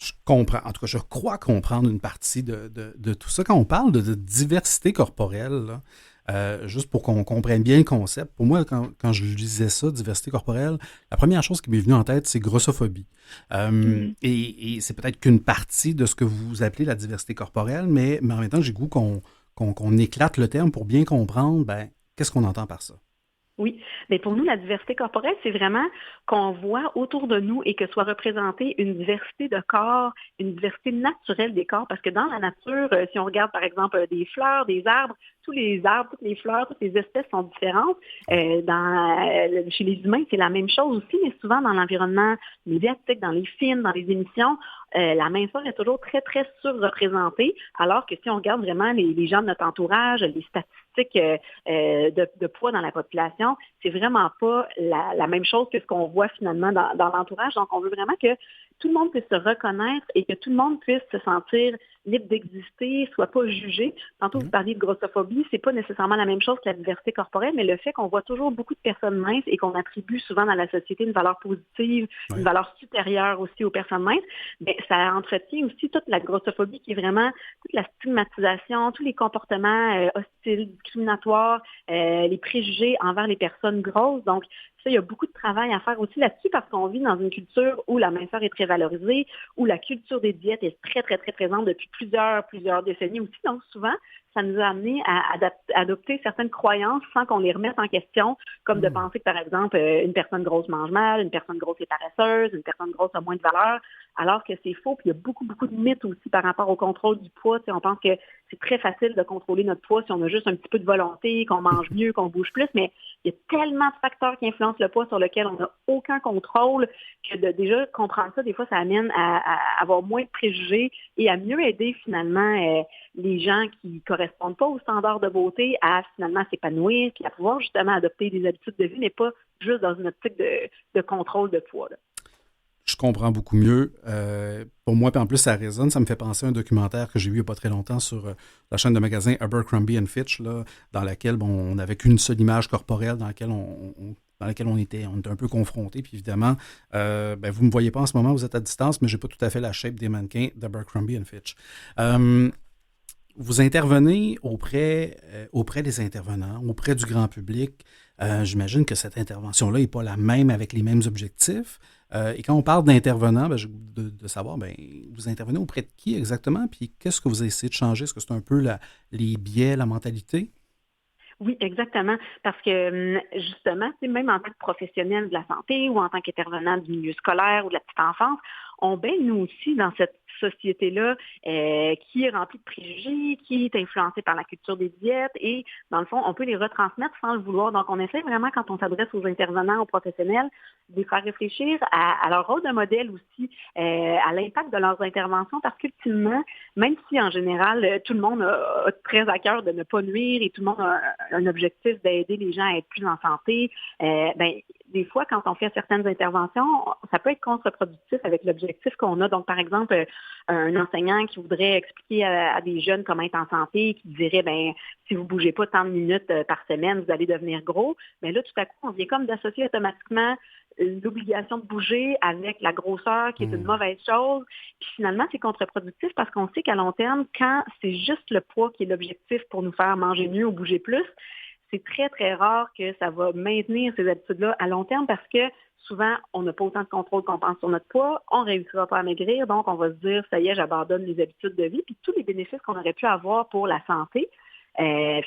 Je comprends, en tout cas, je crois comprendre une partie de tout ça. Quand on parle de diversité corporelle, là, juste pour qu'on comprenne bien le concept, pour moi, quand je lisais ça, diversité corporelle, la première chose qui m'est venue en tête, c'est grossophobie. Et c'est peut-être qu'une partie de ce que vous appelez la diversité corporelle, mais en même temps, j'ai le goût qu'on éclate le terme pour bien comprendre, qu'est-ce qu'on entend par ça? Oui, mais pour nous, la diversité corporelle, c'est vraiment qu'on voit autour de nous et que soit représentée une diversité de corps, une diversité naturelle des corps, parce que dans la nature, si on regarde par exemple des fleurs, des arbres, tous les arbres, toutes les fleurs, toutes les espèces sont différentes. Chez les humains, c'est la même chose aussi, mais souvent dans l'environnement médiatique, dans les films, dans les émissions, la minceur est toujours très, très surreprésentée, alors que si on regarde vraiment les gens de notre entourage, les statistiques de poids dans la population, c'est vraiment pas la même chose que ce qu'on voit finalement dans l'entourage. Donc, on veut vraiment que tout le monde puisse se reconnaître et que tout le monde puisse se sentir libre d'exister, soit pas jugé. Tantôt, vous parliez de grossophobie, c'est pas nécessairement la même chose que la diversité corporelle, mais le fait qu'on voit toujours beaucoup de personnes minces et qu'on attribue souvent dans la société une valeur positive, une valeur supérieure aussi aux personnes minces, bien, ça entretient aussi toute la grossophobie qui est vraiment toute la stigmatisation, tous les comportements hostiles, discriminatoires, les préjugés envers les personnes grosses. Donc, ça, il y a beaucoup de travail à faire aussi là-dessus parce qu'on vit dans une culture où la minceur est très valorisée, où la culture des diètes est très, très, très présente depuis plusieurs décennies aussi. Donc, souvent, ça nous a amené à adopter certaines croyances sans qu'on les remette en question, comme de penser que, par exemple, une personne grosse mange mal, une personne grosse est paresseuse, une personne grosse a moins de valeur, alors que c'est faux. Puis il y a beaucoup, beaucoup de mythes aussi par rapport au contrôle du poids. Tu sais, on pense que c'est très facile de contrôler notre poids si on a juste un petit peu de volonté, qu'on mange mieux, qu'on bouge plus, mais il y a tellement de facteurs qui influencent le poids sur lequel on n'a aucun contrôle que de déjà comprendre ça, des fois, ça amène à avoir moins de préjugés et à mieux aider finalement les gens qui ne correspondent pas aux standards de beauté à finalement s'épanouir et à pouvoir justement adopter des habitudes de vie, mais pas juste dans une optique de contrôle de poids, là. Je comprends beaucoup mieux. Pour moi, puis en plus, ça résonne. Ça me fait penser à un documentaire que j'ai vu il n'y a pas très longtemps sur la chaîne de magasins Abercrombie & Fitch, là, dans laquelle on n'avait qu'une seule image corporelle dans laquelle on était un peu confrontés. Puis évidemment, vous ne me voyez pas en ce moment, vous êtes à distance, mais je n'ai pas tout à fait la shape des mannequins d'Abercrombie & Fitch. Vous intervenez auprès des intervenants, auprès du grand public. J'imagine que cette intervention-là n'est pas la même avec les mêmes objectifs. Et quand on parle d'intervenants, de savoir, vous intervenez auprès de qui exactement? Puis qu'est-ce que vous essayez de changer? Est-ce que c'est un peu les biais, la mentalité? Oui, exactement. Parce que justement, même en tant que professionnel de la santé ou en tant qu'intervenant du milieu scolaire ou de la petite enfance, on baigne nous aussi dans cette société-là qui est remplie de préjugés, qui est influencée par la culture des diètes et, dans le fond, on peut les retransmettre sans le vouloir. Donc, on essaie vraiment, quand on s'adresse aux intervenants, aux professionnels, de les faire réfléchir à leur rôle de modèle aussi, à l'impact de leurs interventions, parce qu'ultimement, même si en général, tout le monde a très à cœur de ne pas nuire et tout le monde a un objectif d'aider les gens à être plus en santé, des fois, quand on fait certaines interventions, ça peut être contre-productif avec l'objectif qu'on a. Donc, par exemple, un enseignant qui voudrait expliquer à des jeunes comment être en santé, qui dirait, si vous ne bougez pas tant de minutes par semaine, vous allez devenir gros. Mais là, tout à coup, on vient comme d'associer automatiquement l'obligation de bouger avec la grosseur, qui est une mauvaise chose. Puis finalement, c'est contre-productif parce qu'on sait qu'à long terme, quand c'est juste le poids qui est l'objectif pour nous faire manger mieux ou bouger plus, c'est très, très rare que ça va maintenir ces habitudes-là à long terme parce que souvent, on n'a pas autant de contrôle qu'on pense sur notre poids, on ne réussira pas à maigrir, donc on va se dire, ça y est, j'abandonne les habitudes de vie, puis tous les bénéfices qu'on aurait pu avoir pour la santé,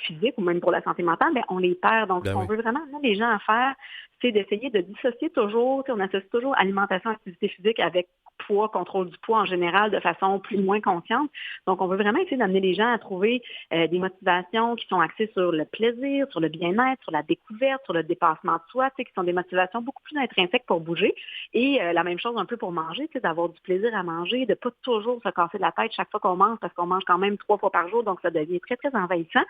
physique ou même pour la santé mentale, on les perd. Donc, ce qu'on veut vraiment amener les gens à faire, c'est d'essayer de dissocier toujours, on associe toujours alimentation, activité physique avec poids, contrôle du poids en général de façon plus ou moins consciente. Donc, on veut vraiment essayer d'amener les gens à trouver des motivations qui sont axées sur le plaisir, sur le bien-être, sur la découverte, sur le dépassement de soi, qui sont des motivations beaucoup plus intrinsèques pour bouger. Et la même chose un peu pour manger, d'avoir du plaisir à manger, de ne pas toujours se casser la tête chaque fois qu'on mange, parce qu'on mange quand même 3 fois par jour, donc ça devient très, très envahissant.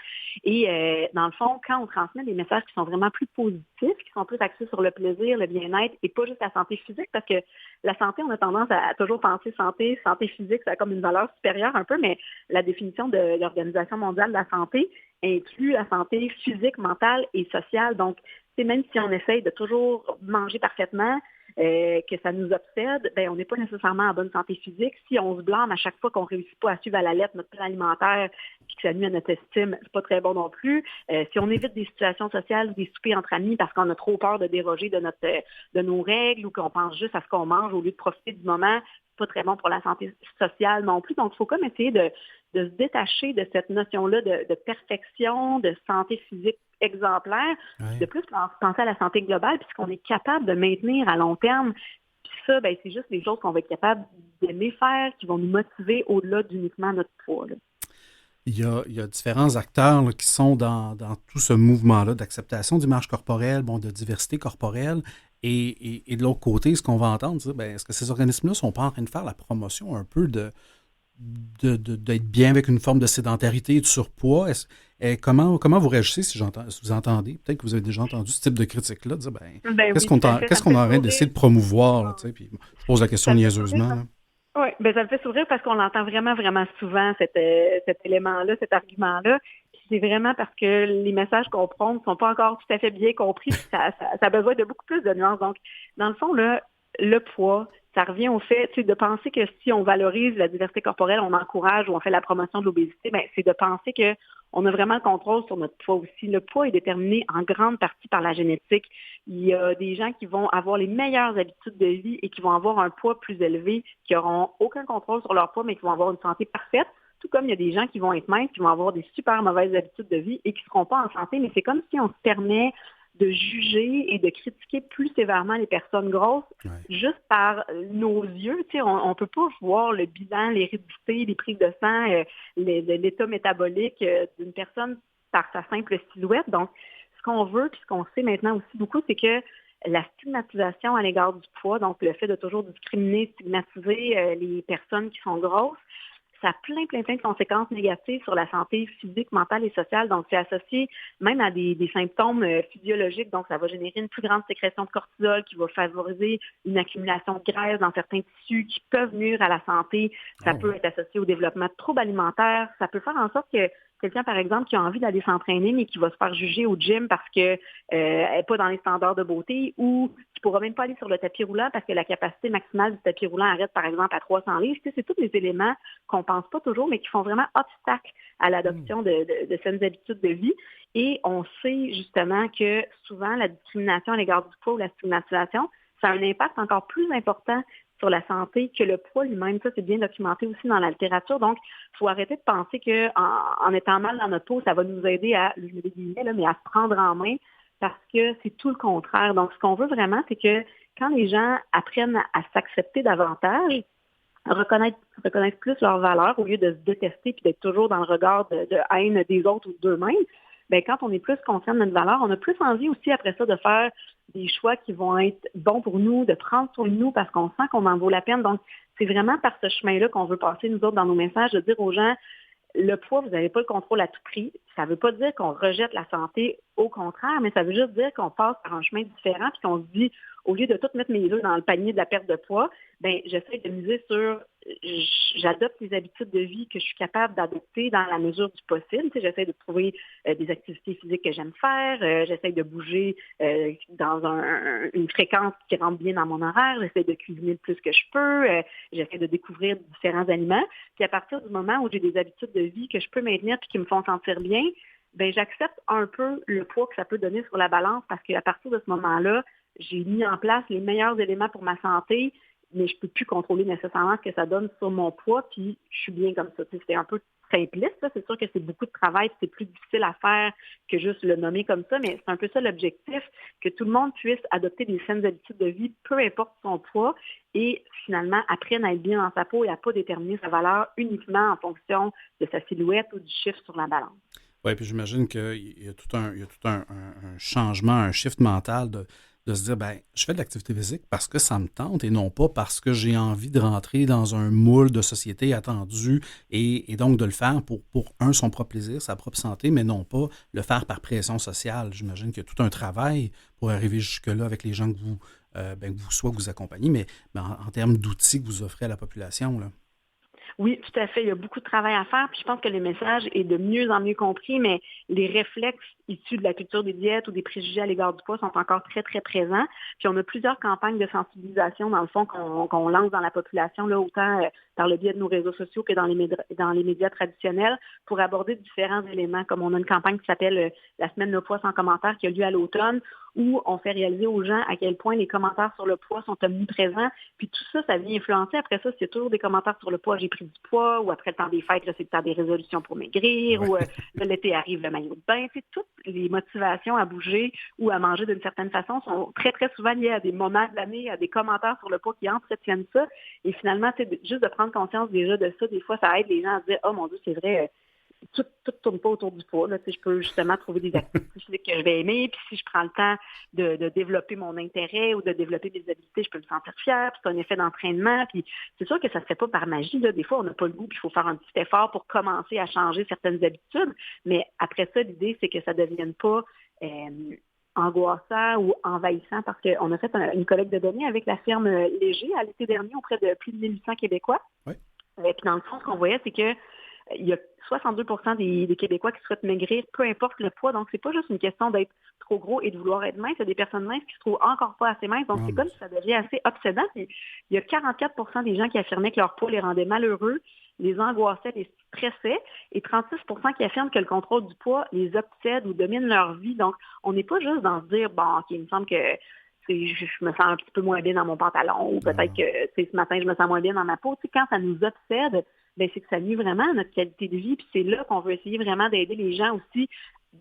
Et dans le fond, quand on transmet des messages qui sont vraiment plus positifs, qui sont plus axés sur le plaisir, le bien-être et pas juste la santé physique, parce que la santé, on a tendance à toujours penser santé physique, ça a comme une valeur supérieure un peu, mais la définition de l'Organisation mondiale de la santé inclut la santé physique, mentale et sociale. Donc, même si on essaye de toujours manger parfaitement, que ça nous obsède, on n'est pas nécessairement en bonne santé physique. Si on se blâme à chaque fois qu'on ne réussit pas à suivre à la lettre notre plan alimentaire et que ça nuit à notre estime, c'est pas très bon non plus. Si on évite des situations sociales ou des soupers entre amis parce qu'on a trop peur de déroger de nos règles ou qu'on pense juste à ce qu'on mange au lieu de profiter du moment, c'est pas très bon pour la santé sociale non plus. Donc, il faut comme essayer de se détacher de cette notion-là de perfection, de santé physique exemplaire, de plus penser à la santé globale, puis ce qu'on est capable de maintenir à long terme. Puis ça, c'est juste des choses qu'on va être capable d'aimer faire, qui vont nous motiver au-delà d'uniquement notre poids. Là. Il y a différents acteurs qui sont dans tout ce mouvement-là d'acceptation d'image corporelle, de diversité corporelle. Et de l'autre côté, ce qu'on va entendre, est-ce que ces organismes-là ne sont pas en train de faire la promotion un peu d'être bien avec une forme de sédentarité et de surpoids? Comment vous réagissez si vous entendez? Peut-être que vous avez déjà entendu ce type de critique-là, de dire qu'est-ce qu'on est en train d'essayer de promouvoir? Là, puis, je pose la question niaiseusement. Oui, ça me fait sourire parce qu'on l'entend vraiment, vraiment souvent, cet élément-là, cet argument-là. Puis c'est vraiment parce que les messages qu'on prend ne sont pas encore tout à fait bien compris. Ça a besoin de beaucoup plus de nuances. Donc, dans le fond, là, le poids, ça revient au fait de penser que si on valorise la diversité corporelle, on encourage ou on fait la promotion de l'obésité, c'est de penser que on a vraiment le contrôle sur notre poids aussi. Le poids est déterminé en grande partie par la génétique. Il y a des gens qui vont avoir les meilleures habitudes de vie et qui vont avoir un poids plus élevé, qui n'auront aucun contrôle sur leur poids, mais qui vont avoir une santé parfaite. Tout comme il y a des gens qui vont être minces, qui vont avoir des super mauvaises habitudes de vie et qui ne seront pas en santé. Mais c'est comme si on se permet de juger et de critiquer plus sévèrement les personnes grosses juste par nos yeux. On ne peut pas voir le bilan, l'hérédité, les prises de sang, l'état métabolique d'une personne par sa simple silhouette. Donc, ce qu'on veut, puis ce qu'on sait maintenant aussi beaucoup, c'est que la stigmatisation à l'égard du poids, donc le fait de toujours discriminer, stigmatiser les personnes qui sont grosses, ça a plein de conséquences négatives sur la santé physique, mentale et sociale. Donc, c'est associé même à des symptômes physiologiques. Donc, ça va générer une plus grande sécrétion de cortisol qui va favoriser une accumulation de graisse dans certains tissus qui peuvent nuire à la santé. Ça peut être associé au développement de troubles alimentaires. Ça peut faire en sorte que quelqu'un, par exemple, qui a envie d'aller s'entraîner, mais qui va se faire juger au gym parce qu'elle n'est pas dans les standards de beauté ou qui ne pourra même pas aller sur le tapis roulant parce que la capacité maximale du tapis roulant arrête, par exemple, à 300 livres. C'est tous des éléments qu'on ne pense pas toujours, mais qui font vraiment obstacle à l'adoption de saines habitudes de vie. Et on sait justement que souvent, la discrimination à l'égard du poids ou la stigmatisation, ça a un impact encore plus important sur la santé que le poids lui-même. Ça, c'est bien documenté aussi dans la littérature. Donc, il faut arrêter de penser qu'en étant mal dans notre peau, ça va nous aider à, je mets des guillemets, là, mais à se prendre en main parce que c'est tout le contraire. Donc, ce qu'on veut vraiment, c'est que quand les gens apprennent à s'accepter davantage, reconnaître plus leurs valeurs au lieu de se détester puis d'être toujours dans le regard de haine des autres ou d'eux-mêmes, quand on est plus conscient de notre valeur, on a plus envie aussi après ça de faire des choix qui vont être bons pour nous, de prendre soin de nous parce qu'on sent qu'on en vaut la peine. Donc, c'est vraiment par ce chemin-là qu'on veut passer, nous autres, dans nos messages, de dire aux gens, le poids, vous n'avez pas le contrôle à tout prix. Ça ne veut pas dire qu'on rejette la santé, au contraire, mais ça veut juste dire qu'on passe par un chemin différent puis qu'on se dit, au lieu de tout mettre mes œufs dans le panier de la perte de poids, j'essaie de miser sur, j'adopte les habitudes de vie que je suis capable d'adopter dans la mesure du possible. J'essaie de trouver des activités physiques que j'aime faire, j'essaie de bouger dans une fréquence qui rentre bien dans mon horaire, j'essaie de cuisiner le plus que je peux, j'essaie de découvrir différents aliments. Puis à partir du moment où j'ai des habitudes de vie que je peux maintenir et qui me font sentir bien, j'accepte un peu le poids que ça peut donner sur la balance parce qu'à partir de ce moment-là, j'ai mis en place les meilleurs éléments pour ma santé mais je peux plus contrôler nécessairement ce que ça donne sur mon poids, puis je suis bien comme ça. C'est un peu simpliste, là. C'est sûr que c'est beaucoup de travail, c'est plus difficile à faire que juste le nommer comme ça, mais c'est un peu ça l'objectif, que tout le monde puisse adopter des saines habitudes de vie, peu importe son poids, et finalement apprenne à être bien dans sa peau et à pas déterminer sa valeur uniquement en fonction de sa silhouette ou du chiffre sur la balance. Oui, puis j'imagine qu'il y a tout un changement, un shift mental de se dire, ben, je fais de l'activité physique parce que ça me tente et non pas parce que j'ai envie de rentrer dans un moule de société attendu et donc de le faire pour son propre plaisir, sa propre santé, mais non pas le faire par pression sociale. J'imagine qu'il y a tout un travail pour arriver jusque-là avec les gens que que vous accompagnez, mais en termes d'outils que vous offrez à la population, là. Oui, tout à fait. Il y a beaucoup de travail à faire. Puis je pense que le message est de mieux en mieux compris, mais les réflexes issus de la culture des diètes ou des préjugés à l'égard du poids sont encore très, très présents. Puis on a plusieurs campagnes de sensibilisation, dans le fond, qu'on lance dans la population, là, autant par le biais de nos réseaux sociaux que dans les médias traditionnels, pour aborder différents éléments. Comme on a une campagne qui s'appelle La semaine Le poids sans commentaire qui a lieu à l'automne, où on fait réaliser aux gens à quel point les commentaires sur le poids sont omniprésents. Puis tout ça, ça vient influencer. Après ça, c'est toujours des commentaires sur le poids, j'ai pris du poids, ou après le temps des fêtes, là, c'est le temps des résolutions pour maigrir, ou l'été arrive, le maillot de bain. C'est toutes les motivations à bouger ou à manger d'une certaine façon sont très, très souvent liées à des moments de l'année, à des commentaires sur le poids qui entretiennent ça. Et finalement, juste de prendre conscience déjà de ça, des fois, ça aide les gens à se dire « Oh mon Dieu, c'est vrai, tout ne tourne pas autour du poids. Là. Je peux justement trouver des activités physiques que je vais aimer, puis si je prends le temps de développer mon intérêt ou de développer des habiletés, je peux me sentir fière, puis c'est un effet d'entraînement. Puis c'est sûr que ça ne se fait pas par magie. Là. Des fois, on n'a pas le goût, puis il faut faire un petit effort pour commencer à changer certaines habitudes. Mais après ça, l'idée, c'est que ça ne devienne pas angoissant ou envahissant, parce qu'on a fait une collecte de données avec la firme Léger à l'été dernier auprès de plus de 1800 Québécois. Oui. Puis dans le fond, ce qu'on voyait, c'est que il y a 62 % des Québécois qui souhaitent maigrir, peu importe le poids. Donc, c'est pas juste une question d'être trop gros et de vouloir être mince. Il y a des personnes minces qui se trouvent encore pas assez minces. Donc, c'est comme si ça devient assez obsédant. Puis, il y a 44 % des gens qui affirmaient que leur poids les rendait malheureux, les angoissait, les stressait, et 36 % qui affirment que le contrôle du poids les obsède ou domine leur vie. Donc, on n'est pas juste dans se dire, bon, OK, il me semble que je me sens un petit peu moins bien dans mon pantalon, ou peut-être que ce matin, je me sens moins bien dans ma peau. Quand ça nous obsède, c'est que ça nuit vraiment à notre qualité de vie. Puis c'est là qu'on veut essayer vraiment d'aider les gens aussi,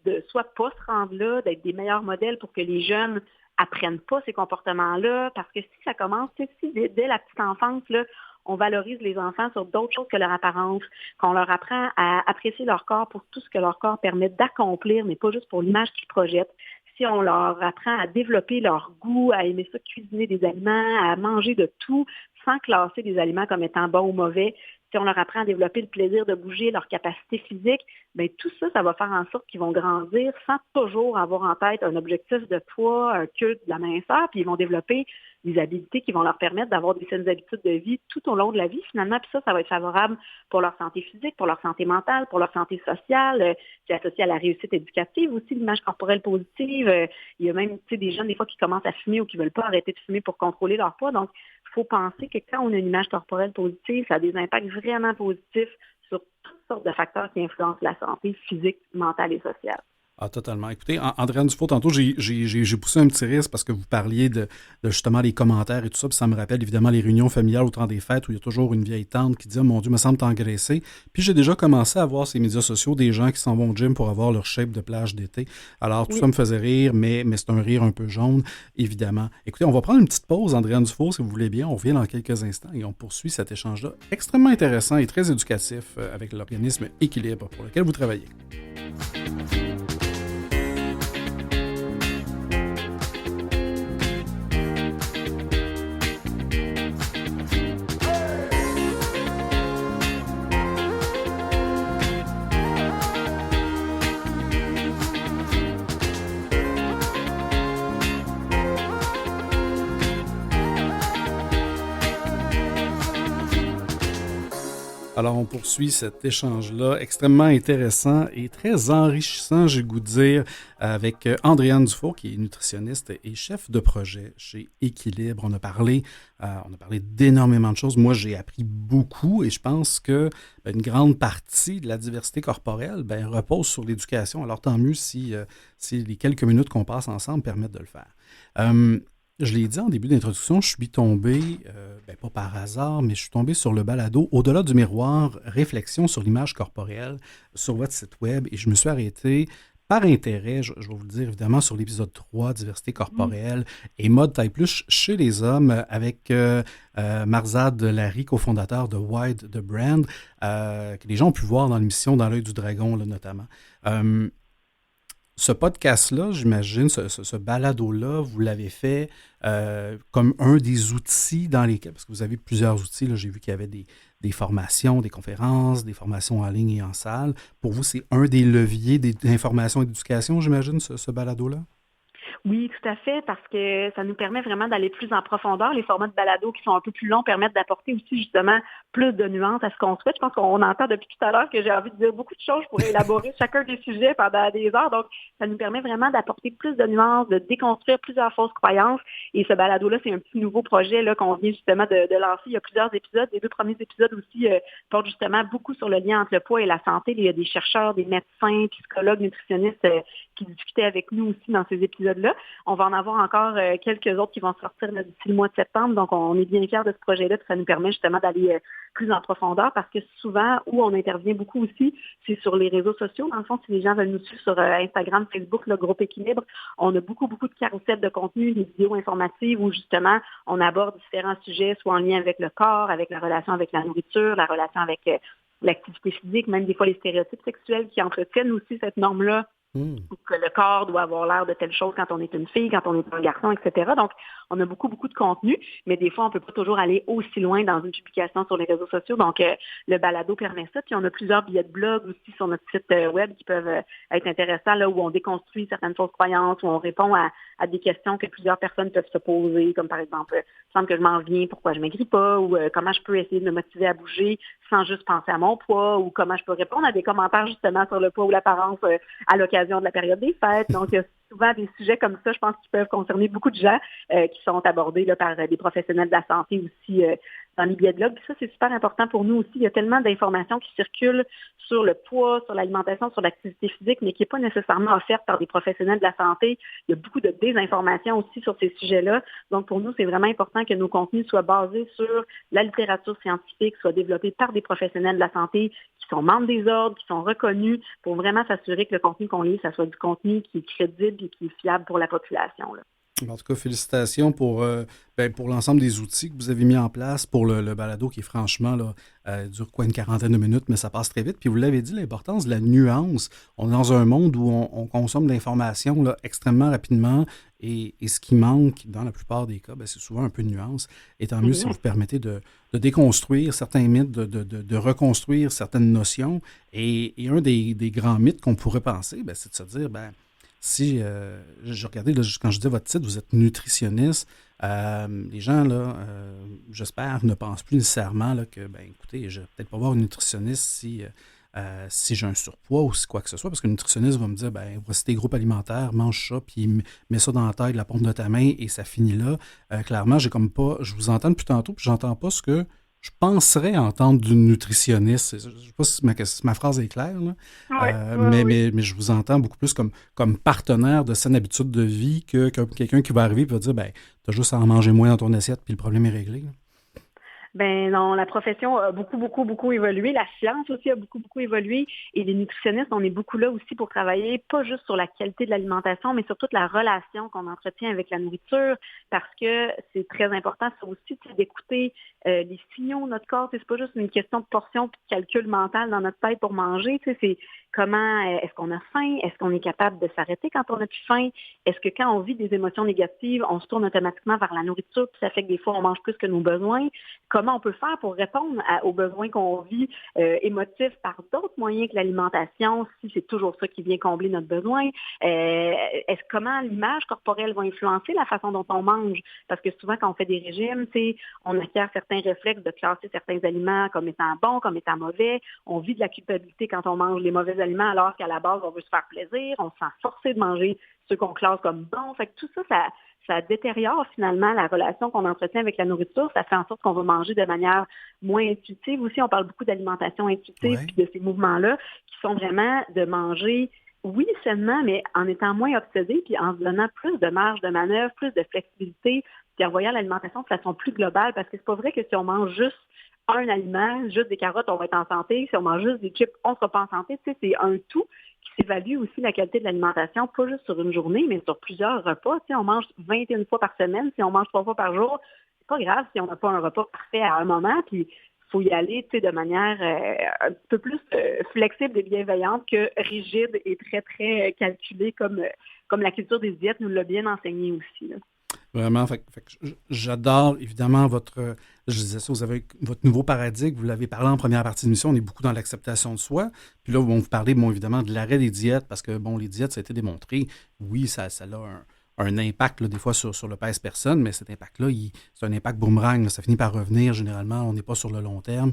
de soit pas se rendre là, d'être des meilleurs modèles pour que les jeunes apprennent pas ces comportements-là. Parce que si ça commence, si dès la petite enfance, là, on valorise les enfants sur d'autres choses que leur apparence, qu'on leur apprend à apprécier leur corps pour tout ce que leur corps permet d'accomplir, mais pas juste pour l'image qu'ils projettent. Si on leur apprend à développer leur goût, à aimer ça, cuisiner des aliments, à manger de tout, sans classer des aliments comme étant bons ou mauvais, si on leur apprend à développer le plaisir de bouger, leur capacité physique, bien, tout ça, ça va faire en sorte qu'ils vont grandir sans toujours avoir en tête un objectif de poids, un culte de la minceur, puis ils vont développer des habiletés qui vont leur permettre d'avoir des saines habitudes de vie tout au long de la vie, finalement. Puis ça va être favorable pour leur santé physique, pour leur santé mentale, pour leur santé sociale. C'est associé à la réussite éducative aussi, l'image corporelle positive. Il y a même des jeunes, des fois, qui commencent à fumer ou qui ne veulent pas arrêter de fumer pour contrôler leur poids. Donc, il faut penser que quand on a une image corporelle positive, ça a des impacts vraiment positifs sur toutes sortes de facteurs qui influencent la santé physique, mentale et sociale. Ah, totalement. Écoutez, Andréane Dufault, tantôt, j'ai poussé un petit risque parce que vous parliez de justement les commentaires et tout ça, puis ça me rappelle évidemment les réunions familiales au temps des fêtes où il y a toujours une vieille tante qui dit « Oh mon Dieu, me semble t'engraisser ». Puis j'ai déjà commencé à voir ces médias sociaux des gens qui s'en vont au gym pour avoir leur shape de plage d'été. Alors, tout ça me faisait rire, mais c'est un rire un peu jaune, évidemment. Écoutez, on va prendre une petite pause, Andréane Dufault, si vous voulez bien. On revient dans quelques instants et on poursuit cet échange-là extrêmement intéressant et très éducatif avec l'organisme Équilibre pour lequel vous travaillez. Alors, on poursuit cet échange-là extrêmement intéressant et très enrichissant, j'ai le goût de dire, avec Andréane Dufault, qui est nutritionniste et chef de projet chez Équilibre. On a parlé d'énormément de choses. Moi, j'ai appris beaucoup et je pense que une grande partie de la diversité corporelle repose sur l'éducation. Alors, tant mieux si les quelques minutes qu'on passe ensemble permettent de le faire. Je l'ai dit en début d'introduction, je suis tombé pas par hasard, mais je suis tombé sur le balado Au-delà du miroir, réflexion sur l'image corporelle sur votre site web et je me suis arrêté par intérêt, je vais vous le dire évidemment, sur l'épisode 3, diversité corporelle et mode taille plus chez les hommes avec Marzad Larry, cofondateur de Wide the Brand, que les gens ont pu voir dans l'émission Dans l'œil du dragon, là, notamment. Ce podcast-là, j'imagine, ce balado-là, vous l'avez fait comme un des outils dans lesquels, parce que vous avez plusieurs outils, là, j'ai vu qu'il y avait des formations, des conférences, des formations en ligne et en salle. Pour vous, c'est un des leviers d'information et d'éducation, j'imagine, ce balado-là? Oui, tout à fait, parce que ça nous permet vraiment d'aller plus en profondeur. Les formats de balado qui sont un peu plus longs permettent d'apporter aussi justement plus de nuances à ce qu'on souhaite. Je pense qu'on entend depuis tout à l'heure que j'ai envie de dire beaucoup de choses pour élaborer chacun des sujets pendant des heures. Donc, ça nous permet vraiment d'apporter plus de nuances, de déconstruire plusieurs fausses croyances. Et ce balado-là, c'est un petit nouveau projet là, qu'on vient justement de lancer. Il y a plusieurs épisodes. Les 2 premiers épisodes aussi portent justement beaucoup sur le lien entre le poids et la santé. Il y a des chercheurs, des médecins, psychologues, nutritionnistes qui discutaient avec nous aussi dans ces épisodes-là. On va en avoir encore quelques autres qui vont sortir là, d'ici le mois de septembre. Donc, on est bien fiers de ce projet-là. Puis ça nous permet justement d'aller plus en profondeur parce que souvent, où on intervient beaucoup aussi, c'est sur les réseaux sociaux. Dans le fond, si les gens veulent nous suivre sur Instagram, Facebook, le groupe Équilibre, on a beaucoup de carousels de contenu, des vidéos informatives où justement, on aborde différents sujets, soit en lien avec le corps, avec la relation avec la nourriture, la relation avec l'activité physique, même des fois les stéréotypes sexuels qui entretiennent aussi cette norme-là. Que le corps doit avoir l'air de telle chose quand on est une fille, quand on est un garçon, etc. Donc, on a beaucoup de contenu, mais des fois, on ne peut pas toujours aller aussi loin dans une publication sur les réseaux sociaux. Donc, le balado permet ça. Puis, on a plusieurs billets de blog aussi sur notre site web qui peuvent être intéressants, là, où on déconstruit certaines fausses croyances, où on répond à des questions que plusieurs personnes peuvent se poser, comme par exemple, il semble que je m'en viens, pourquoi je ne maigris pas, ou comment je peux essayer de me motiver à bouger sans juste penser à mon poids, ou comment je peux répondre à des commentaires justement sur le poids ou l'apparence à l'occasion de la période des fêtes. Donc, il y a souvent des sujets comme ça, je pense, qui peuvent concerner beaucoup de gens qui sont abordés là, par des professionnels de la santé aussi dans les billets de blog. Puis ça, c'est super important pour nous aussi. Il y a tellement d'informations qui circulent sur le poids, sur l'alimentation, sur l'activité physique, mais qui n'est pas nécessairement offerte par des professionnels de la santé. Il y a beaucoup de désinformation aussi sur ces sujets-là. Donc, pour nous, c'est vraiment important que nos contenus soient basés sur la littérature scientifique, soient développés par des professionnels de la santé qui sont membres des ordres, qui sont reconnus pour vraiment s'assurer que le contenu qu'on lit, ça soit du contenu qui est crédible et qui est fiable pour la population, là. En tout cas, félicitations pour l'ensemble des outils que vous avez mis en place pour le balado qui, franchement, là, dure une quarantaine de minutes, mais ça passe très vite. Puis vous l'avez dit, l'importance de la nuance. On est dans un monde où on consomme de l'information là, extrêmement rapidement et ce qui manque, dans la plupart des cas, c'est souvent un peu de nuance. Et tant mieux si vous permettez de déconstruire certains mythes, de reconstruire certaines notions. Et un des grands mythes qu'on pourrait penser, c'est de se dire, si je regardais, là, quand je disais votre titre, vous êtes nutritionniste, les gens, là, j'espère, ne pensent plus nécessairement là, que, écoutez, je vais peut-être pas voir une nutritionniste si j'ai un surpoids ou si quoi que ce soit, parce que le nutritionniste va me dire, voici tes groupes alimentaires, mange ça, puis mets ça dans la taille de la paume de ta main et ça finit là. Clairement, je vous entends depuis tantôt, puis j'entends pas ce que je penserais entendre d'une nutritionniste. Je ne sais pas si ma phrase est claire, là. Mais je vous entends beaucoup plus comme partenaire de saine habitude de vie que quelqu'un qui va arriver et va dire, tu as juste à en manger moins dans ton assiette puis le problème est réglé. Là. Ben non, la profession a beaucoup évolué. La science aussi a beaucoup évolué. Et les nutritionnistes, on est beaucoup là aussi pour travailler, pas juste sur la qualité de l'alimentation, mais sur toute la relation qu'on entretient avec la nourriture, parce que c'est très important, ça aussi, d'écouter les signaux de notre corps. C'est pas juste une question de portion et de calcul mental dans notre tête pour manger. C'est comment, est-ce qu'on a faim? Est-ce qu'on est capable de s'arrêter quand on a plus faim? Est-ce que quand on vit des émotions négatives, on se tourne automatiquement vers la nourriture, puis ça fait que des fois, on mange plus que nos besoins? Comment on peut faire pour répondre aux besoins qu'on vit émotifs par d'autres moyens que l'alimentation, si c'est toujours ça qui vient combler notre besoin? Comment l'image corporelle va influencer la façon dont on mange? Parce que souvent, quand on fait des régimes, on acquiert certains réflexes de classer certains aliments comme étant bons, comme étant mauvais. On vit de la culpabilité quand on mange les mauvais aliments, alors qu'à la base, on veut se faire plaisir. On se sent forcé de manger ceux qu'on classe comme bons. Fait que tout ça, ça détériore finalement la relation qu'on entretient avec la nourriture. Ça fait en sorte qu'on va manger de manière moins intuitive. Aussi, on parle beaucoup d'alimentation intuitive puis de ces mouvements-là qui sont vraiment de manger, oui, sainement, mais en étant moins obsédé puis en se donnant plus de marge de manœuvre, plus de flexibilité. puis en voyant l'alimentation de façon plus globale, parce que c'est pas vrai que si on mange juste un aliment, juste des carottes, on va être en santé. Si on mange juste des chips, on ne sera pas en santé. Tu sais, c'est un tout qui s'évalue aussi la qualité de l'alimentation, pas juste sur une journée, mais sur plusieurs repas. Tu sais, on mange 21 fois par semaine. Si on mange 3 fois par jour, c'est pas grave si on n'a pas un repas parfait à un moment. Puis, il faut y aller, tu sais, de manière un peu plus flexible et bienveillante que rigide et très, très calculée comme la culture des diètes nous l'a bien enseigné aussi, là. Vraiment, j'adore évidemment je disais ça, vous avez votre nouveau paradigme, vous l'avez parlé en première partie de l'émission, on est beaucoup dans l'acceptation de soi. Puis là, vous parlez, évidemment, de l'arrêt des diètes, parce que, les diètes, ça a été démontré. Oui, ça a un impact, là, des fois, sur le pèse-personne, mais cet impact-là, c'est un impact boomerang, là, ça finit par revenir, généralement, on n'est pas sur le long terme.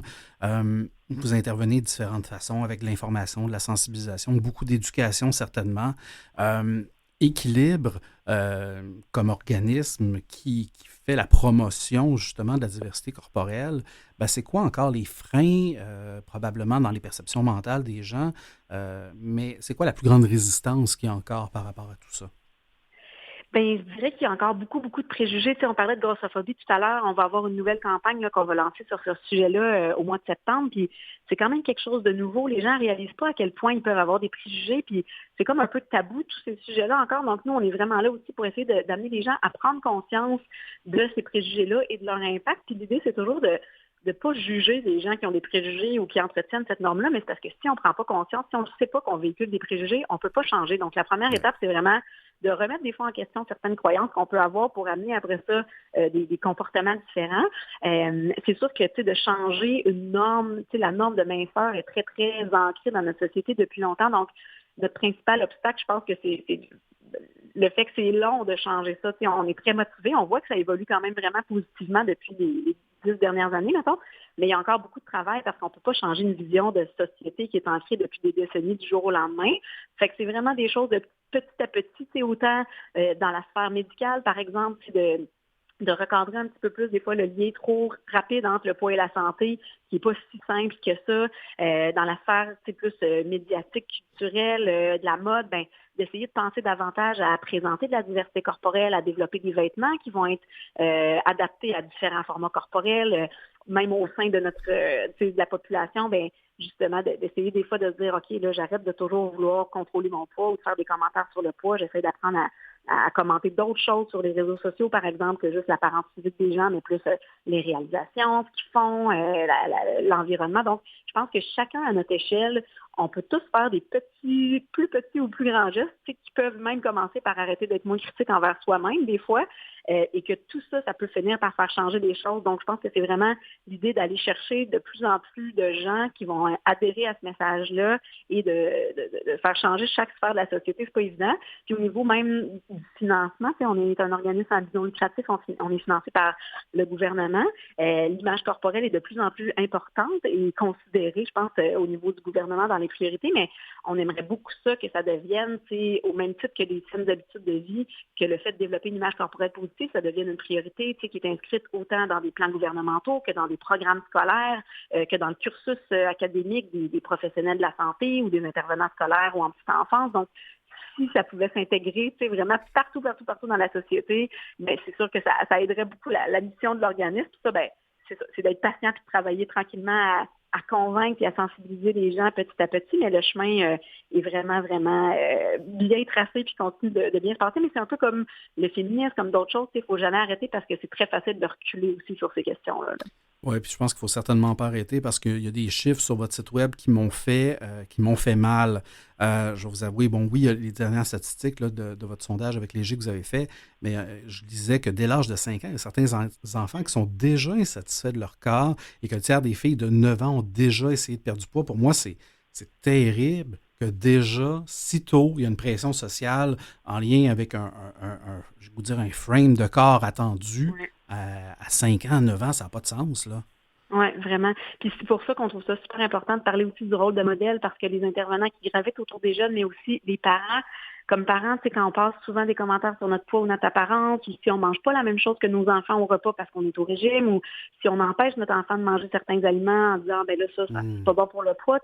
Vous intervenez de différentes façons, avec de l'information, de la sensibilisation, beaucoup d'éducation, certainement. Équilibre comme organisme qui fait la promotion justement de la diversité corporelle, c'est quoi encore les freins probablement dans les perceptions mentales des gens, mais c'est quoi la plus grande résistance qu'il y a encore par rapport à tout ça? Bien, je dirais qu'il y a encore beaucoup, beaucoup de préjugés. Tu sais, on parlait de grossophobie tout à l'heure. On va avoir une nouvelle campagne là, qu'on va lancer sur ce sujet-là au mois de septembre. Puis c'est quand même quelque chose de nouveau. Les gens ne réalisent pas à quel point ils peuvent avoir des préjugés. Puis c'est comme un peu tabou, tous ces sujets-là encore. Donc nous, on est vraiment là aussi pour essayer d'amener les gens à prendre conscience de ces préjugés-là et de leur impact. Puis l'idée, c'est toujours de ne pas juger les gens qui ont des préjugés ou qui entretiennent cette norme-là, mais c'est parce que si on ne prend pas conscience, si on ne sait pas qu'on véhicule des préjugés, on ne peut pas changer. Donc la première étape, c'est vraiment de remettre des fois en question certaines croyances qu'on peut avoir pour amener après ça des comportements différents. C'est sûr que, tu sais, de changer une norme, tu sais, la norme de minceur est très, très ancrée dans notre société depuis longtemps. Donc, notre principal obstacle, je pense que c'est le fait que c'est long de changer ça. Tu sais, on est très motivés. On voit que ça évolue quand même vraiment positivement depuis les 10 dernières années, mettons. Mais il y a encore beaucoup de travail parce qu'on ne peut pas changer une vision de société qui est ancrée depuis des décennies du jour au lendemain. Fait que c'est vraiment des choses de petit à petit, c'est autant dans la sphère médicale, par exemple, de recadrer un petit peu plus, des fois, le lien trop rapide entre le poids et la santé, qui n'est pas si simple que ça. Dans la sphère, c'est plus médiatique, culturelle, de la mode, d'essayer de penser davantage à présenter de la diversité corporelle, à développer des vêtements qui vont être adaptés à différents formats corporels, même au sein de de la population, justement, d'essayer des fois de se dire, OK, là, j'arrête de toujours vouloir contrôler mon poids ou de faire des commentaires sur le poids. J'essaie d'apprendre à commenter d'autres choses sur les réseaux sociaux, par exemple, que juste l'apparence physique des gens, mais plus les réalisations, ce qu'ils font, l'environnement. Donc, je pense que chacun à notre échelle, on peut tous faire des plus petits ou plus grands gestes, qui peuvent même commencer par arrêter d'être moins critique envers soi-même des fois, et que tout ça, ça peut finir par faire changer des choses. Donc, je pense que c'est vraiment l'idée d'aller chercher de plus en plus de gens qui vont adhérer à ce message-là et de faire changer chaque sphère de la société. C'est pas évident. Puis au niveau même du financement, on est un organisme à but non lucratif, on est financé par le gouvernement. L'image corporelle est de plus en plus importante et considérée, je pense, au niveau du gouvernement dans les priorités, mais on aimerait beaucoup ça, que ça devienne, au même titre que les saines habitudes de vie, que le fait de développer une image corporelle positive, ça devienne une priorité, qui est inscrite autant dans des plans gouvernementaux que dans des programmes scolaires, que dans le cursus académique des professionnels de la santé ou des intervenants scolaires ou en petite enfance. Donc, si ça pouvait s'intégrer, vraiment partout dans la société, c'est sûr que ça aiderait beaucoup la mission de l'organisme. Tout ça, c'est d'être patient et de travailler tranquillement à convaincre et à sensibiliser les gens petit à petit, mais le chemin est vraiment, vraiment bien tracé puis continue de bien se passer. Mais c'est un peu comme le féminisme, comme d'autres choses. Il ne faut jamais arrêter parce que c'est très facile de reculer aussi sur ces questions-là. Oui, puis je pense qu'il ne faut certainement pas arrêter parce qu'il y a des chiffres sur votre site web qui m'ont fait mal. Je vais vous avouer, oui, il y a les dernières statistiques là, de votre sondage avec Léger que vous avez fait, mais je disais que dès l'âge de 5 ans, il y a certains enfants qui sont déjà insatisfaits de leur corps et que le tiers des filles de 9 ans ont déjà essayé de perdre du poids. Pour moi, c'est terrible que déjà, si tôt, il y a une pression sociale en lien avec je vais vous dire, un frame de corps attendu. Ouais. À 5 ans, 9 ans, ça n'a pas de sens, là. Oui, vraiment. Puis c'est pour ça qu'on trouve ça super important de parler aussi du rôle de modèle, parce que les intervenants qui gravitent autour des jeunes, mais aussi les parents, comme parents, quand on passe souvent des commentaires sur notre poids ou notre apparence, ou si on mange pas la même chose que nos enfants au repas parce qu'on est au régime, ou si on empêche notre enfant de manger certains aliments en disant, ça c'est pas bon pour le poids,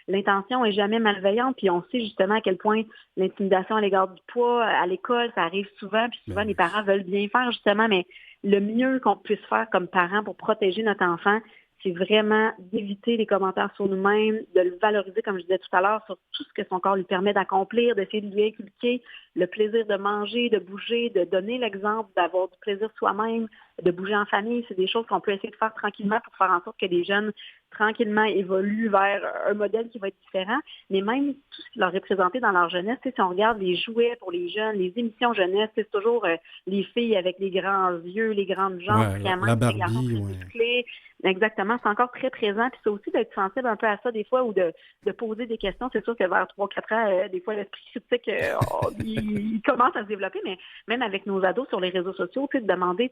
l'intention est jamais malveillante, puis on sait justement à quel point l'intimidation à l'égard du poids à l'école, ça arrive souvent, puis souvent les parents veulent bien faire justement, mais le mieux qu'on puisse faire comme parents pour protéger notre enfant, c'est vraiment d'éviter les commentaires sur nous-mêmes, de le valoriser, comme je disais tout à l'heure, sur tout ce que son corps lui permet d'accomplir, d'essayer de lui inculquer le plaisir de manger, de bouger, de donner l'exemple, d'avoir du plaisir soi-même, de bouger en famille. C'est des choses qu'on peut essayer de faire tranquillement pour faire en sorte que les jeunes, tranquillement, évoluent vers un modèle qui va être différent. Mais même tout ce qui leur est présenté dans leur jeunesse, si on regarde les jouets pour les jeunes, les émissions jeunesse, c'est toujours les filles avec les grands yeux, les grandes jambes, vraiment, la les garçons Barbie, très musclés. Exactement, c'est encore très présent. Puis c'est aussi d'être sensible un peu à ça des fois ou de poser des questions. C'est sûr que vers 3-4 ans, des fois, l'esprit critique, il commence à se développer, mais même avec nos ados sur les réseaux sociaux, de demander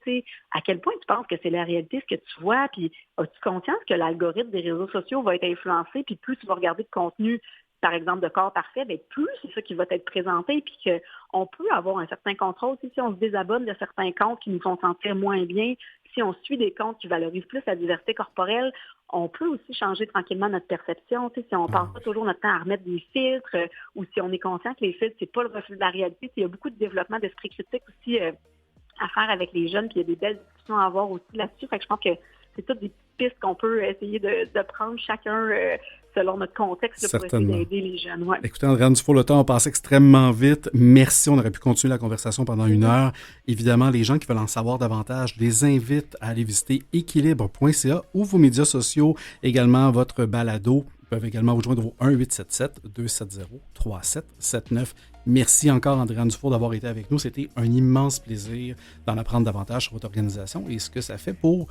à quel point tu penses que c'est la réalité, ce que tu vois, puis as-tu conscience que l'algorithme des réseaux sociaux va être influencé, puis plus tu vas regarder de contenu, par exemple, de corps parfait, bien, plus c'est ça qui va être présenté, puis qu'on peut avoir un certain contrôle. Si on se désabonne de certains comptes qui nous font sentir moins bien, si on suit des comptes qui valorisent plus la diversité corporelle, on peut aussi changer tranquillement notre perception. Si on passe pas toujours notre temps à remettre des filtres ou si on est conscient que les filtres, c'est pas le reflet de la réalité. Il y a beaucoup de développement d'esprit critique aussi à faire avec les jeunes, puis il y a des belles discussions à avoir aussi là-dessus. Fait que je pense que c'est toutes des pistes qu'on peut essayer de prendre chacun selon notre contexte pour essayer d'aider les jeunes. Ouais. Écoutez, Andréane Dufour, le temps a passé extrêmement vite. Merci, on aurait pu continuer la conversation pendant une heure. Évidemment, les gens qui veulent en savoir davantage, je les invite à aller visiter équilibre.ca ou vos médias sociaux, également votre balado. Ils peuvent également vous joindre au 1-877-270-3779. Merci encore, Andréane Dufour, d'avoir été avec nous. C'était un immense plaisir d'en apprendre davantage sur votre organisation et ce que ça fait pour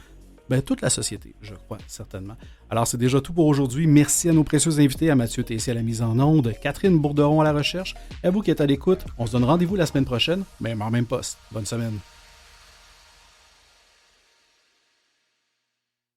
toute la société, je crois, certainement. Alors, c'est déjà tout pour aujourd'hui. Merci à nos précieux invités, à Mathieu Tessier à la mise en onde, Catherine Bourderon à la recherche, à vous qui êtes à l'écoute. On se donne rendez-vous la semaine prochaine, même en même poste. Bonne semaine.